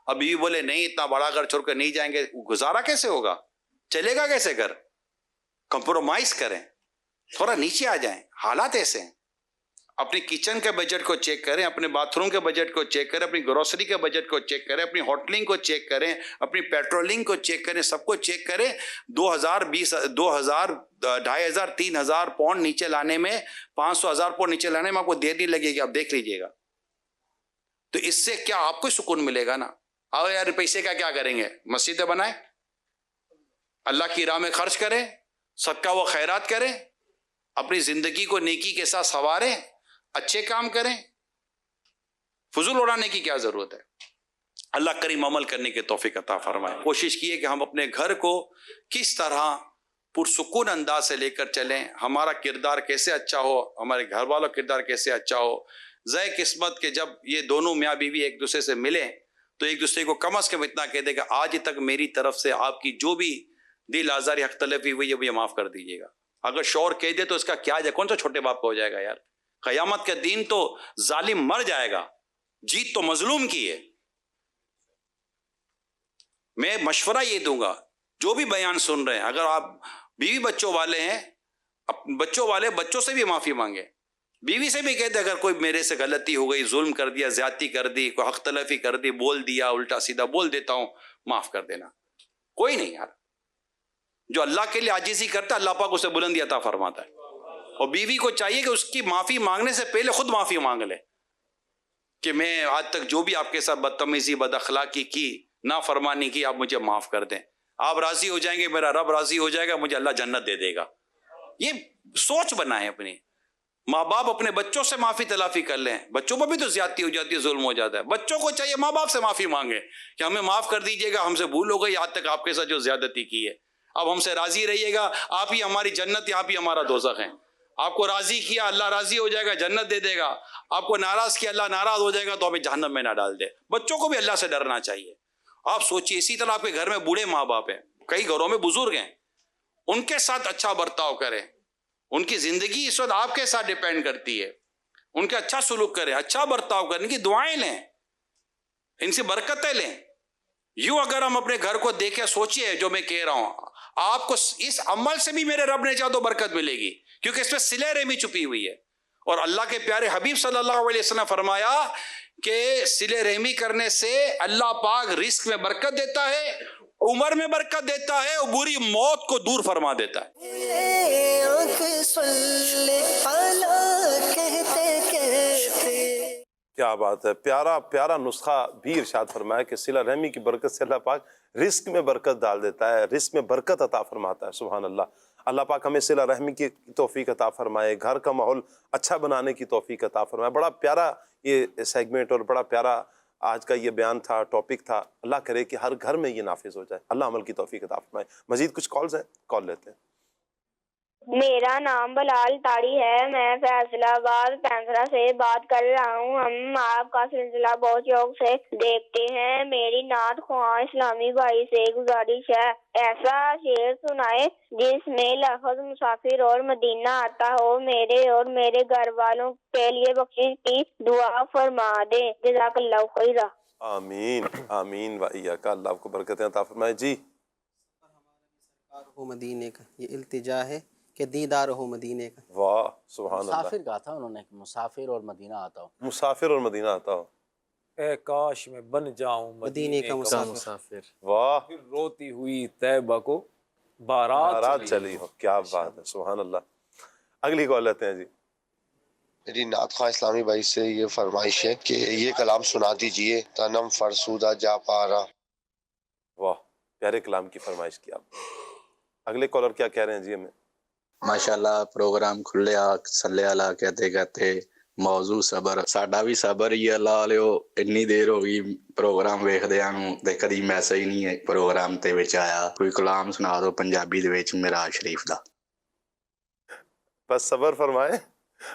ابھی بھی بولے نہیں اتنا بڑا گھر چھوڑ کر نہیں جائیں گے، گزارا کیسے ہوگا؟ چلے گا کیسے گھر؟ کمپرومائز کریں، تھوڑا نیچے آ جائیں. حالات ایسے ہیں. اپنی کچن کے بجٹ کو چیک کریں، اپنے باتھ روم کے بجٹ کو چیک کریں، اپنی گروسری کے بجٹ کو چیک کریں، اپنی ہوٹلنگ کو چیک کریں، اپنی پیٹرولنگ کو چیک کریں، سب کو چیک کریں. 2000 2500 3000 پاؤنڈ نیچے لانے میں، 500 پاؤنڈ نیچے لانے میں آپ کو دیر نہیں لگے گی. آپ دیکھ لیجئے گا. تو اس سے کیا آپ کو سکون ملے گا نا. آؤ یار پیسے کا کیا کریں گے؟ مسجدیں بنائیں، اللہ کی راہ میں خرچ کریں، صدقہ و خیرات کریں، اپنی زندگی کو نیکی کے ساتھ سنواریں، اچھے کام کریں. فضول اڑانے کی کیا ضرورت ہے؟ اللہ کریم عمل کرنے کی توفیق عطا فرمائے. کوشش کیے کہ ہم اپنے گھر کو کس طرح پرسکون انداز سے لے کر چلیں. ہمارا کردار کیسے اچھا ہو، ہمارے گھر والوں کا کردار کیسے اچھا ہو. ذے قسمت کہ جب یہ دونوں میاں بیوی ایک دوسرے سے ملیں تو ایک دوسرے کو کم از کم اتنا کہہ دے کہ آج تک میری طرف سے آپ کی جو بھی دل آزاری حق تلفی ہوئی ہے وہ یہ معاف کر دیجیے گا. اگر شوہر کہہ دے تو اس کا کیا جائے؟ کون سا چھوٹے باپ کا ہو جائے گا یار؟ قیامت کے دن تو ظالم مر جائے گا، جیت تو مظلوم کی ہے. میں مشورہ یہ دوں گا، جو بھی بیان سن رہے ہیں، اگر آپ بیوی بچوں والے ہیں، بچوں سے بھی معافی مانگیں. بیوی سے بھی کہتے اگر کوئی میرے سے غلطی ہو گئی، ظلم کر دیا، زیادتی کر دی، کوئی حق تلفی کر دی، بول دیا، الٹا سیدھا بول دیتا ہوں، معاف کر دینا. کوئی نہیں یار، جو اللہ کے لیے عاجزی کرتا ہے اللہ پاک اسے بلندی عطا فرماتا ہے. اور بیوی کو چاہیے کہ اس کی معافی مانگنے سے پہلے خود معافی مانگ لے کہ میں آج تک جو بھی آپ کے ساتھ بدتمیزی، بد اخلاقی کی، نافرمانی کی، آپ مجھے معاف کر دیں. آپ راضی ہو جائیں گے، میرا رب راضی ہو جائے گا، مجھے اللہ جنت دے دے گا. یہ سوچ بنائیں اپنی. ماں باپ اپنے بچوں سے معافی تلافی کر لیں. بچوں پر بھی تو زیادتی ہو جاتی ہے، ظلم ہو جاتا ہے. بچوں کو چاہیے ماں باپ سے معافی مانگے کہ ہمیں معاف کر دیجیے گا، ہم سے بھول ہو گئی آج تک آپ کے ساتھ جو زیادتی کی ہے. اب ہم سے راضی رہیے گا، آپ ہی ہماری جنت، آپ ہی ہمارا دوزخ ہے. آپ کو راضی کیا اللہ راضی ہو جائے گا، جنت دے دے گا. آپ کو ناراض کیا اللہ ناراض ہو جائے گا تو ہمیں جہنم میں نہ ڈال دے. بچوں کو بھی اللہ سے ڈرنا چاہیے. آپ سوچئے اسی طرح آپ کے گھر میں بوڑھے ماں باپ ہیں، کئی گھروں میں بزرگ ہیں، ان کے ساتھ اچھا برتاؤ کریں. ان کی زندگی اس وقت آپ کے ساتھ ڈیپینڈ کرتی ہے. ان کے اچھا سلوک کریں، اچھا برتاؤ کریں، ان کی دعائیں لیں، ان سے برکتیں لیں. یوں اگر ہم اپنے گھر کو دیکھیں، سوچئے جو میں کہہ رہا ہوں، آپ کو اس عمل سے بھی میرے رب نے چاہا تو برکت ملے گی، کیونکہ اس میں صلہ رحمی چھپی ہوئی ہے. اور اللہ کے پیارے حبیب صلی اللہ علیہ وسلم فرمایا کہ صلہ رحمی کرنے سے اللہ پاک رزق میں برکت دیتا ہے، عمر میں برکت دیتا ہے، اور بری موت کو دور فرما دیتا ہے. کیا بات ہے. پیارا پیارا نسخہ بھی ارشاد فرمایا کہ صلہ رحمی کی برکت سے اللہ پاک رزق میں برکت ڈال دیتا ہے، رزق میں برکت عطا فرماتا ہے. سبحان اللہ. اللہ پاک ہمیں صلہ رحمی کی توفیق عطا فرمائے، گھر کا ماحول اچھا بنانے کی توفیق عطا فرمائے. بڑا پیارا یہ سیگمنٹ اور بڑا پیارا آج کا یہ بیان تھا، ٹاپک تھا. اللہ کرے کہ ہر گھر میں یہ نافذ ہو جائے. اللہ عمل کی توفیق عطا فرمائے. مزید کچھ کالز ہیں، کال لیتے ہیں. میرا نام بلال تاڑی ہے، میں فیصلہ آباد پینسرا سے بات کر رہا ہوں. ہم آپ کا سلسلہ بہت شوق سے دیکھتے ہیں. میری نعت خواں اسلامی بھائی سے گزارش ہے، ایسا شعر سنائے جس میں لفظ مسافر اور مدینہ آتا ہو. میرے اور میرے گھر والوں کے لیے بخشش کی دعا فرما دیں. جزاک اللہ خیرہ. آمین آمین و ایاک. اللہ آپ کو برکتیں عطا فرمائے. جی مدینے کا یہ التجا ہے کہ دیدار ہو مدینے کا. واہ سبحان اللہ. مسافر کہا تھا انہوں نے، مسافر اور مدینہ آتا ہو. مسافر اور مدینہ آتا ہو. اے کاش میں بن جاؤں مدینے کا مسافر. واہ. پھر روتی ہوئی طیبہ کو بارات چلی ہو. کیا بات ہے. سبحان اللہ. اگلی کال لیتے ہیں. جی میری نعت خواں اسلامی بھائی سے یہ فرمائش ہے کہ یہ کلام سنا دیجئے، تنم فرسودہ جا پارا. واہ. پیارے کلام کی فرمائش کی آپ نے۔ اگلے کالر کیا کہہ رہے ہیں جی ہمیں؟ ماشاءاللہ پروگرام کھلے صلی اللہ کہتے کہتے موضوع صبر ساڈا بھی صبر ہی اللہ والےو اتنی دیر ہو گئی پروگرام ویکھدیاں نوں تے کدی میسج نہیں ہے پروگرام تے وچ آیا کوئی کلام سنا دو پنجابی دے وچ معراج شریف دا۔ بس صبر فرمائے،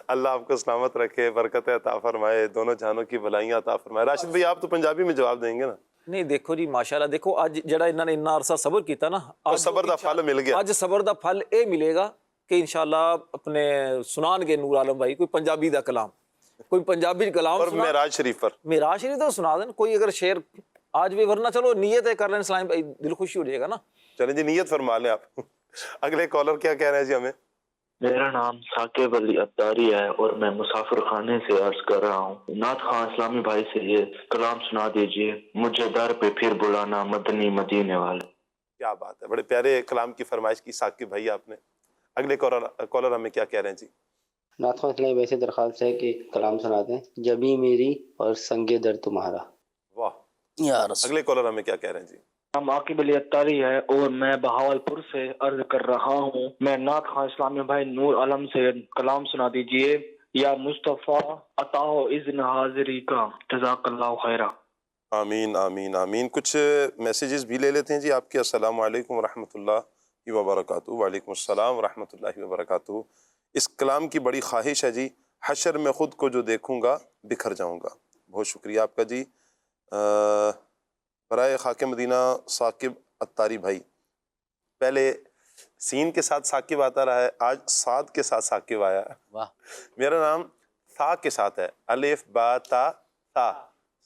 اللہ آپ کو سلامت رکھے، برکت عطا فرمائے، دونوں جہانوں کی بھلائیاں عطا فرمائے۔ راشد بھائی آپ تو پنجابی میں جواب دیں گے نا؟ نہیں دیکھو جی ماشاءاللہ، دیکھو اج جڑا انہاں نے اتنا عرصہ صبر کیتا نا، اور صبر دا پھل مل گیا، اج صبر دا پھل اے ملے گا کہ انشاءاللہ اپنے سنان گے نور عالم بھائی کوئی پنجابی دا کلام، کوئی پنجابی کلام اور معراج شریف پر معراج شریف تو سنا دیں کوئی اگر شعر آج بھی، ورنہ چلو نیت کر لیں اسلام بھائی، دل خوشی ہو جائے گا نا۔ چلیں جی نیت فرما لیں آپ۔ اگلے کالر کیا کہہ رہے ہیں جی ہمیں؟ میرا نام ثاقب علی عطاری ہے اور میں مسافر خانے سے عرض کر رہا ہوں، نعت خواں اسلامی بھائی سے یہ کلام سنا دیجئے، مجھے در پہ پھر بلانا مدنی مدینے والے۔ کیا بات ہے، بڑے پیارے کلام کی فرمائش کی ثاقب بھائی آپ نے۔ اگلے کالر ہمیں کیا کہہ رہے ہیں جی؟ نعت خواں اسلامی بھائی سے درخواست ہے کہ کلام سنا دیں، جبی میری اور سنگ در تمہارا۔ واہ یا رسول۔ اگلے کالر ہمیں کیا کہہ رہے ہیں جی؟ نام عاقب علی عطاری ہے اور میں بہاولپور سے عرض کر رہا ہوں، میں نعت خواں اسلامی بھائی نور عالم سے کلام سنا دیجئے، یا مصطفیٰ عطا ہو اذن حاضری کا، جزاک اللہ خیرہ۔ آمین آمین آمین۔ کچھ میسیجز بھی لے لیتے ہیں جی آپ کے۔ السلام علیکم ورحمۃ اللہ وبرکاتہ۔ وعلیکم السلام ورحمۃ اللہ وبرکاتہ۔ اس کلام کی بڑی خواہش ہے جی، حشر میں خود کو جو دیکھوں گا بکھر جاؤں گا۔ بہت شکریہ آپ کا جی۔ برائے خاک مدینہ ثاقب عطاری بھائی، پہلے سین کے ساتھ ثاقب آتا رہا ہے، آج صاد کے ساتھ ثاقب آیا ہے۔ واہ۔ میرا نام ثا کے ساتھ ہے، الف با تا ثا،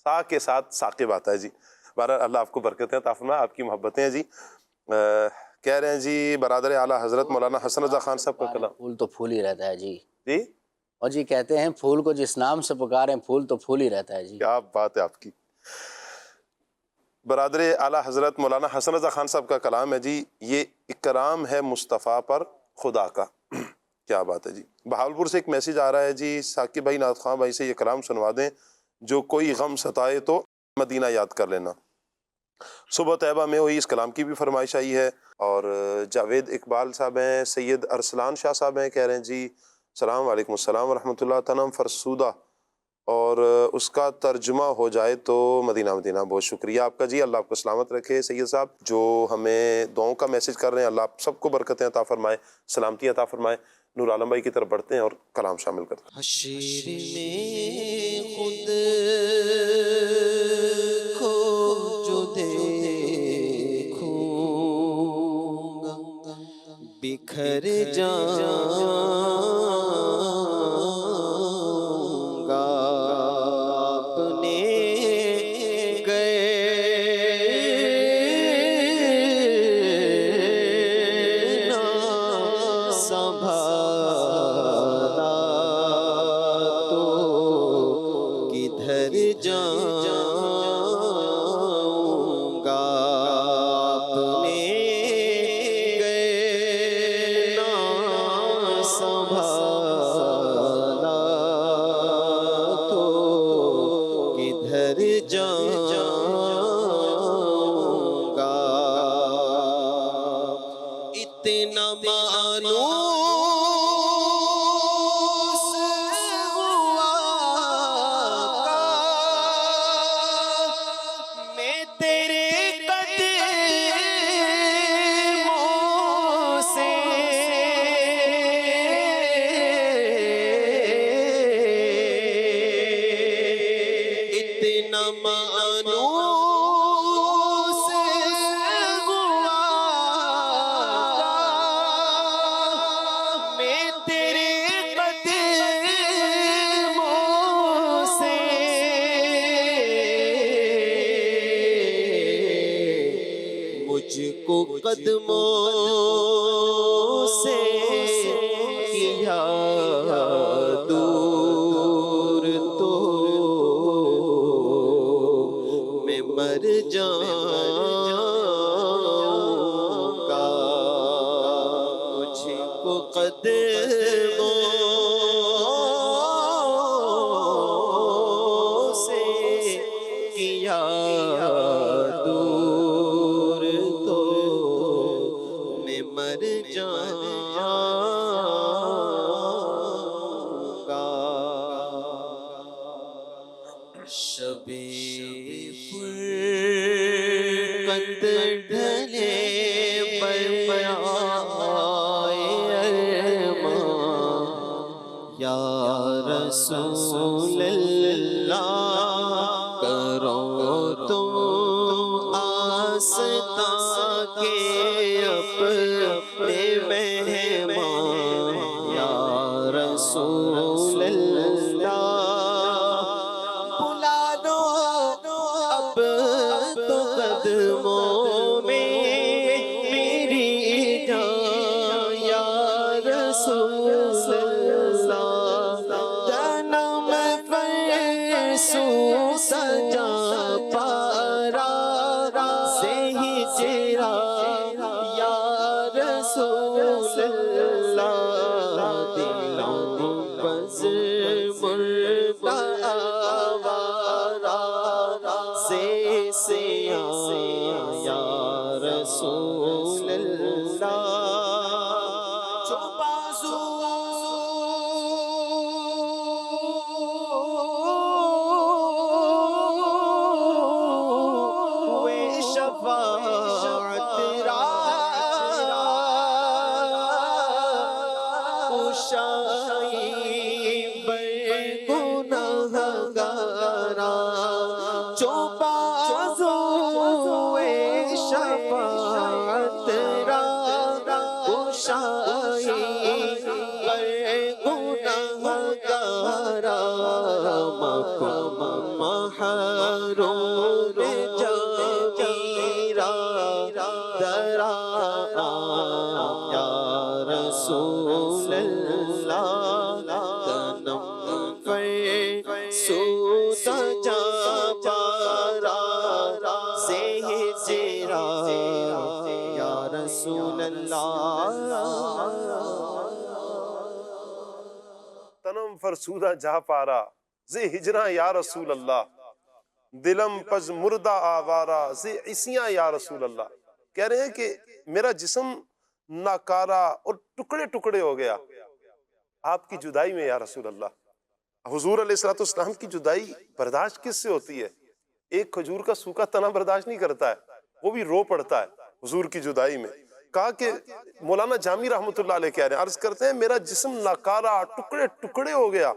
ثا کے ساتھ ثاقب آتا ہے جی۔ بہرحال اللہ آپ کو برکتیں عطا فرمائے، آپ کی محبتیں ہیں جی۔ کہہ رہے ہیں جی برادر اعلیٰ حضرت مولانا حسن رضا خان صاحب کا کلام۔ پھول تو پھول ہی رہتا ہے جی۔ جی اور جی کہتے ہیں پھول کو جس نام سے پکاریں پھول تو پھول ہی رہتا ہے جی۔ کیا بات ہے آپ کی۔ برادر اعلیٰ حضرت مولانا حسن رضا خان صاحب کا کلام ہے جی، یہ اکرام ہے مصطفیٰ پر خدا کا۔ کیا بات ہے جی۔ بہاولپور سے ایک میسیج آ رہا ہے جی، ثاقب بھائی نعت خواں بھائی سے یہ کلام سنوا دیں، جو کوئی غم ستائے تو مدینہ یاد کر لینا۔ صبح طیبہ میں ہوئی اس کلام کی بھی فرمائش آئی ہے۔ اور جاوید اقبال صاحب ہیں، سید ارسلان شاہ صاحب ہیں، کہہ رہے ہیں جی السلام علیکم السلام ورحمۃ اللہ، تنم فرسودہ اور اس کا ترجمہ ہو جائے تو مدینہ مدینہ۔ بہت شکریہ آپ کا جی، اللہ آپ کو سلامت رکھے۔ سید صاحب جو ہمیں دعاؤں کا میسیج کر رہے ہیں، اللہ آپ سب کو برکتیں عطا فرمائے، سلامتی عطا فرمائے۔ نور عالم بھائی کی طرف بڑھتے ہیں اور کلام شامل کرتے ہیں۔ حشر میں خود کو جو دیکھوں گا بکھر جاؤں گا، اپنے گئے نہ سنبھالا تو کدھر جاؤں گا، اپنے گئے نہ سنبھالا تو کدھر جاؤں گا، اتنا مانوس ہوا میں تیرے قدموں سے، اتنا مانوس ہوا میں تیرے قدموں سے، مجھ کو قدموں سے کیا دور تو میں مر جاؤں گا، مجھ کو قدموں سے کیا دور تو خلقت ڈھلے یا رسول اللہ کرو تم آستا کے اپنے مہمان یا رسول اللہ بلا دو اب تو قدموں میں میری جان یا رسول سجا پارا سے ہی چیرا یا رسول اللہ دلوں بز مردہ آوارا سے یا رسول اللہ جو بازو رسول اللہ تنم پر سوتا جا پارا سے ہجرا یا رسول اللہ تنم فرسودہ جا پارا زی ہجراں یا رسول اللہ دلم پز مردہ آوارا زی عیسیاں یا رسول اللہ. کہہ رہے ہیں کہ میرا جسم ناکارہ اور ٹکڑے ٹکڑے ہو گیا آپ کی جدائی میں یا رسول اللہ. حضور علیہ السلام کی جدائی برداشت کس سے ہوتی ہے؟ ایک کھجور کا سوکھا تنا برداشت نہیں کرتا ہے، وہ بھی رو پڑتا ہے حضور کی جدائی میں. کہا کہ مولانا جامی رحمت اللہ علیہ کہہ رہے ہیں، عرض کرتے ہیں میرا جسم ناکارہ ٹکڑے ٹکڑے ہو گیا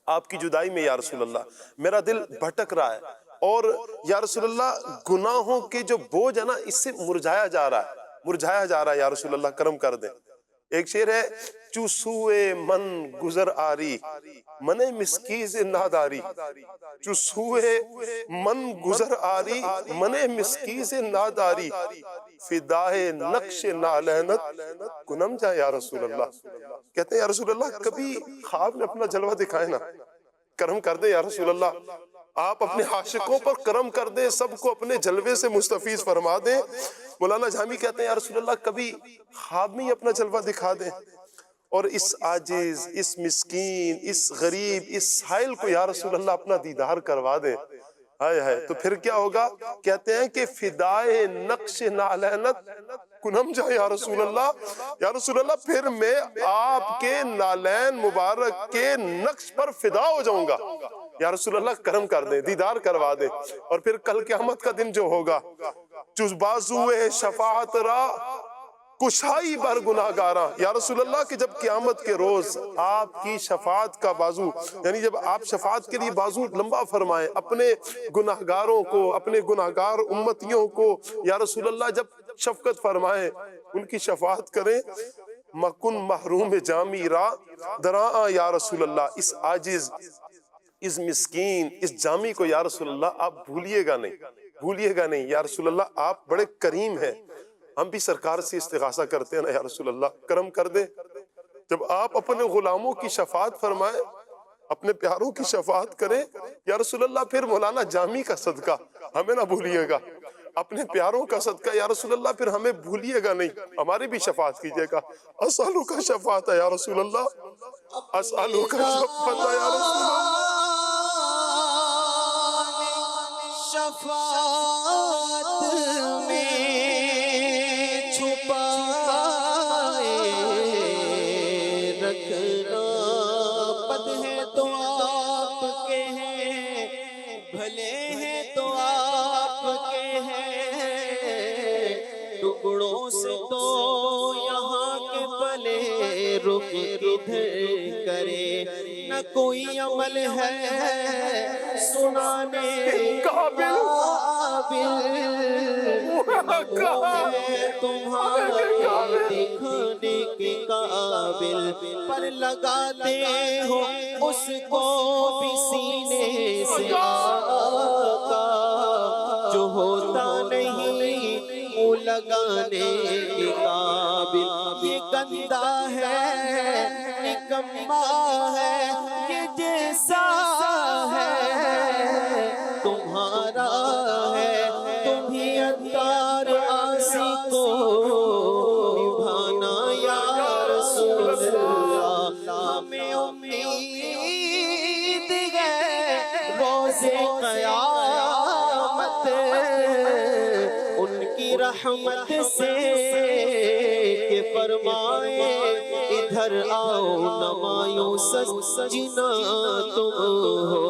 آپ کی جدائی میں یا رسول اللہ. میرا دل بھٹک رہا ہے اور یا رسول اللہ گناہوں کے جو بوجھ ہے نا اس سے مرجھایا جا رہا ہے یا رسول اللہ کرم کر دیں. ایک شعر ہے، چو سوئے من گزر آری من مسکیز ناداری، چو سوئے من گزر آری من مسکیز ناداری فدائے نقش نالینت کنم جا یا رسول اللہ. کہتے ہیں یا رسول اللہ کبھی خواب میں اپنا جلوہ دکھائے نا، کرم کر دیں یا رسول اللہ. آپ اپنے عاشقوں پر کرم کر دیں، سب کو اپنے جلوے سے مستفیض فرما دیں. مولانا جامی کہتے ہیں یا رسول اللہ کبھی خواب میں ہی اپنا جلوہ دکھا دیں اور اس عاجز، اس مسکین، اس غریب، اس سائل کو یا رسول اللہ اپنا دیدار کروا دیں. تو پھر کیا ہوگا؟ کہتے ہیں کہ فدائے نقش نالینت کنم جا یا رسول اللہ. یا رسول اللہ پھر میں آپ کے نالین مبارک کے نقش پر فدا ہو جاؤں گا. یا رسول اللہ کرم کر دیں، دیدار کروا دیں. اور پھر کل قیامت کا دن جو ہوگا، جز بازوئے شفاعت را کشائی بر گناہگاراں. یا رسول اللہ کہ جب قیامت کے روز آپ کی شفاعت کا بازو، یعنی جب آپ شفاعت کے لیے بازو لمبا فرمائیں اپنے گناہگاروں کو، اپنے گناہگار امتیوں کو، یا رسول اللہ جب شفقت فرمائیں، ان کی شفاعت کریں، مکن محروم جامی را دراں یا رسول اللہ. اس عاجز، اس مسکین، اس جامی کو یا رسول اللہ آپ بھولیے گا نہیں. یا رسول اللہ آپ بڑے کریم ہیں. ہم بھی سرکار سے استغاثہ کرتے ہیں نا یا رسول اللہ کرم کر دیں. جب آپ اپنے غلاموں کی شفاعت فرمائیں، اپنے پیاروں کی شفاعت کریں یا رسول اللہ، پھر مولانا جامی کا صدقہ ہمیں نہ بھولیے گا، اپنے پیاروں کا صدقہ یا رسول اللہ پھر ہمیں بھولیے گا نہیں، ہماری بھی شفاعت کیجئے گا. اسالو کا شفاعت ہے یا رسول اللہ، اسالو کا شفاعت ہے یا رسول اللہ. شفاعت میں چھپائے رکھنا، بد ہے تو آپ کے ہیں، بھلے ہیں تو آپ کے ہیں، والے رخ کدھر کرے، نہ کوئی عمل ہے سنانے قابل، تمہارے دکھانے کے قابل، پر لگاتے ہو اس کو بھی سینے سے آقا، جو ہوتا نہیں منہ لگانے کے قابل، یہ گندا ہے نکما ہے یہ جیسا ہے تمہارا ہے، تمہیں عطار آسی کو نبھانا یا رسول اللہ، ہمیں امید ہے روز قیامت ان کی رحمت سے کہ فرمائے ادھر آؤ نہ مایوس جنا تم ہو،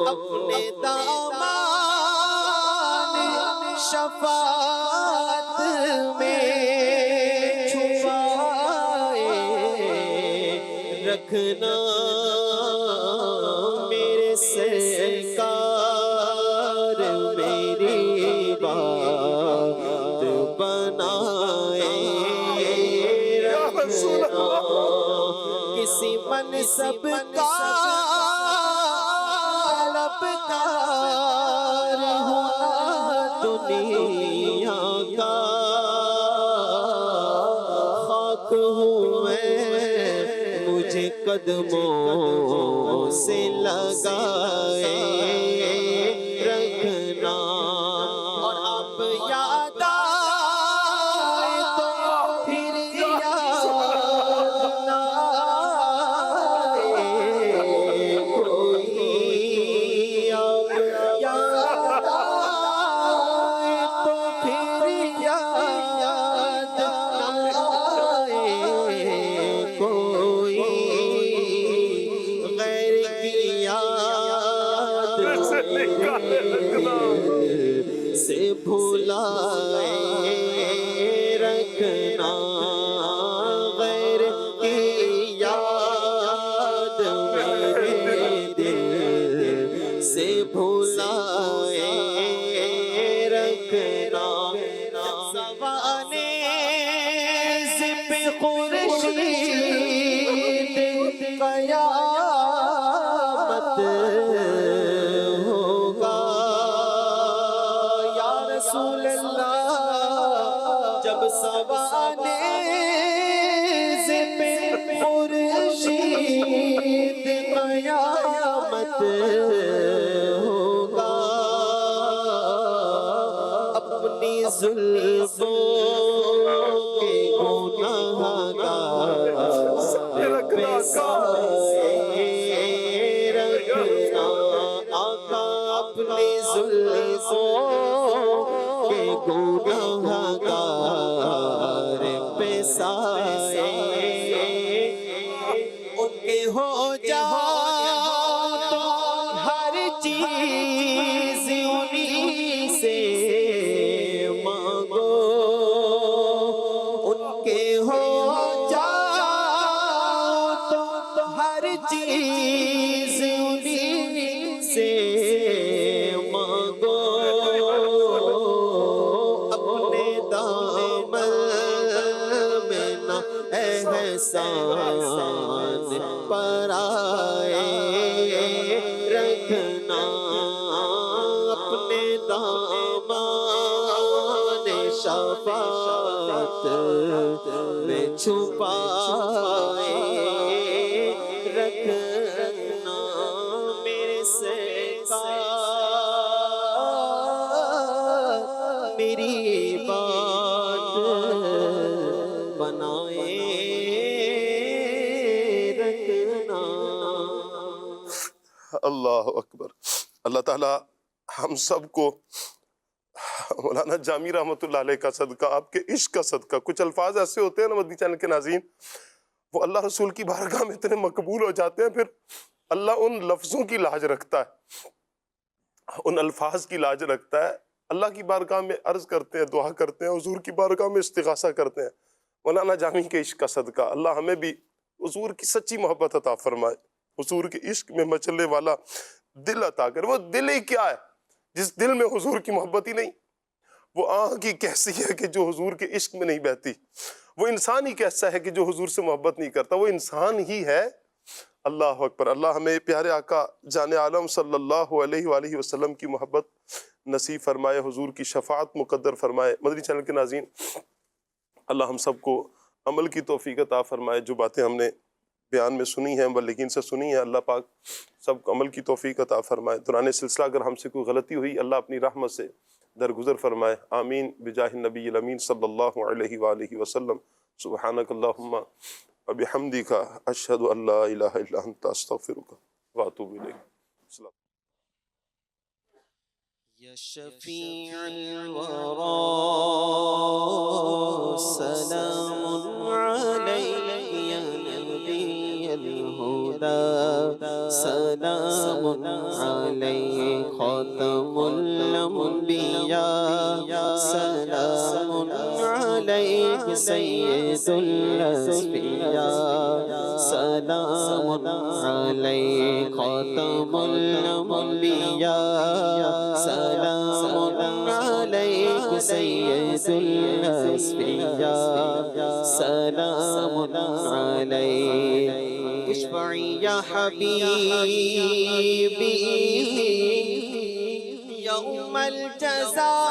اپنے دامان شفاعت میں چھپائے رکھنا میرے سرکار، میری بات بنائے رکھنا، کسی منصب کا طلبگار ہوں دنیا کا، خاک ہوں میں مجھے قدموں سے لگائے رکھنا، اور اب یاد آئے تو پھر یاد نہ آئے کوئی، اب یاد آئے تو پھر یاد نہ آئے کوئی، غیر کی یاد سے بھلائے رکھنا، غیر کی یاد میرے دل سے بھلائے رکھنا، سوانے زب خورشید قیامت ہوگا یا رسول اللہ، جب سوانے زب خورشید قیامت ہوگا، اپنی زلفوں کے گناہ گار پہ سائے رکھنا، آقا اپنی زلفوں کے گناہ گار پہ سائے ان کے ہو جاؤ تو ہر چیز انہی سے مانگو، ان کے ہو جاؤ تو ہر چیز انہی سے مانگو، اپنے دامن میں نہ احسان پر آئے رکھنا، اپنے دامان شفاعت میں چھپائے رکھنا، میرے سرکار میری بات بنائے رکھنا۔ اللہ اکبر۔ اللہ تعالیٰ ہم سب کو مولانا جامی رحمۃ اللہ علیہ کا صدقہ، آپ کے عشق کا صدقہ، کچھ الفاظ ایسے ہوتے ہیں نا مدنی چینل کے ناظرین، وہ اللہ رسول کی بارگاہ میں اتنے مقبول ہو جاتے ہیں، پھر اللہ ان لفظوں کی لاج رکھتا ہے، ان الفاظ کی لاج رکھتا ہے، اللہ کی بارگاہ میں عرض کرتے ہیں، دعا کرتے ہیں، حضور کی بارگاہ میں استغاثہ کرتے ہیں۔ مولانا جامی کے عشق کا صدقہ اللہ ہمیں بھی حضور کی سچی محبت عطا فرمائے، حضور کے عشق میں مچلنے والا دل عطا کر۔ وہ دل ہی کیا ہے جس دل میں حضور کی محبت ہی نہیں؟ وہ آنکھ ہی کیسی ہے کہ جو حضور کے عشق میں نہیں بہتی؟ وہ انسان ہی کیسا ہے کہ جو حضور سے محبت نہیں کرتا؟ وہ انسان ہی ہے۔ اللہ اکبر۔ اللہ ہمیں پیارے آقا جان عالم صلی اللہ علیہ وآلہ وسلم کی محبت نصیب فرمائے، حضور کی شفاعت مقدر فرمائے۔ مدنی چینل کے ناظرین، اللہ ہم سب کو عمل کی توفیق عطا فرمائے۔ جو باتیں ہم نے بیان میں سنی ہیں، مبلغین سے سنی ہیں، اللہ پاک سب کو عمل کی توفیق عطا فرمائے۔ دوران سلسلہ اگر ہم سے کوئی غلطی ہوئی، اللہ اپنی رحمت سے درگزر فرمائے۔ آمین بجاہ النبی الامین صلی اللہ علیہ وآلہ وسلم۔ سبحانک اللہم وبحمدک، اشہد ان لا الہ الا انت، استغفرک واتوب الیک۔ یا شفیع الورا سلام علیک یا نبی الہدی، سلام علیک خاتم الانبیاء، سلام علیک سید الاسفیاء، سلام علیک خاتم الانبیاء، سلام علیک سید الاسفیاء، سلام علیک اشفعی یا حبیبی یوم الجزاء،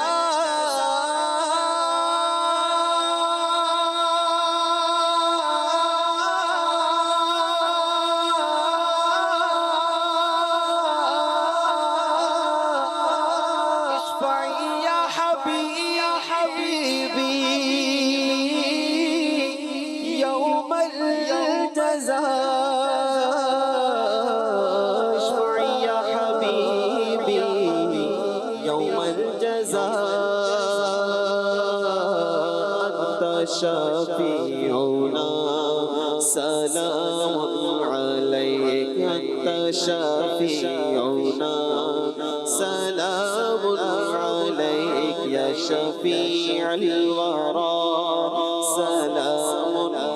شفیعنا سلام علیک انت شفیعنا سلام علیک یا شفیع الورا، سلام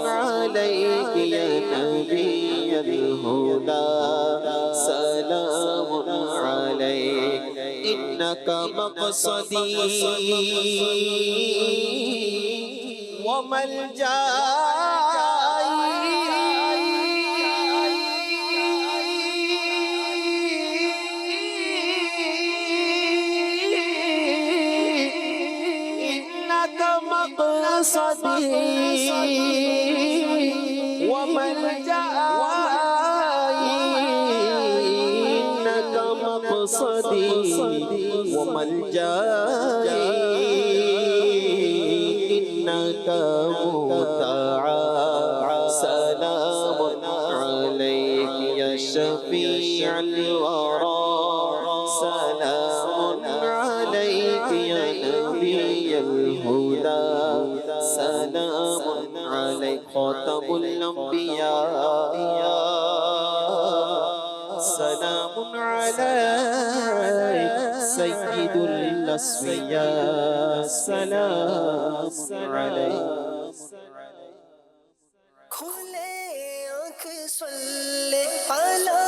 علیک یا نبی الہدی، سلام علیک انک مقصدی وملجائی، انک مقصدی وملجائی، انک مقصدی وملجائی، سلام علیک یا شفیع الورا، سلام علیک یا نبی الہدی، سلام علیک خاتم الانبیاء، سلام علیک سید الاسفیاء، سلام علیک۔ کھلے آنکھ صلی علی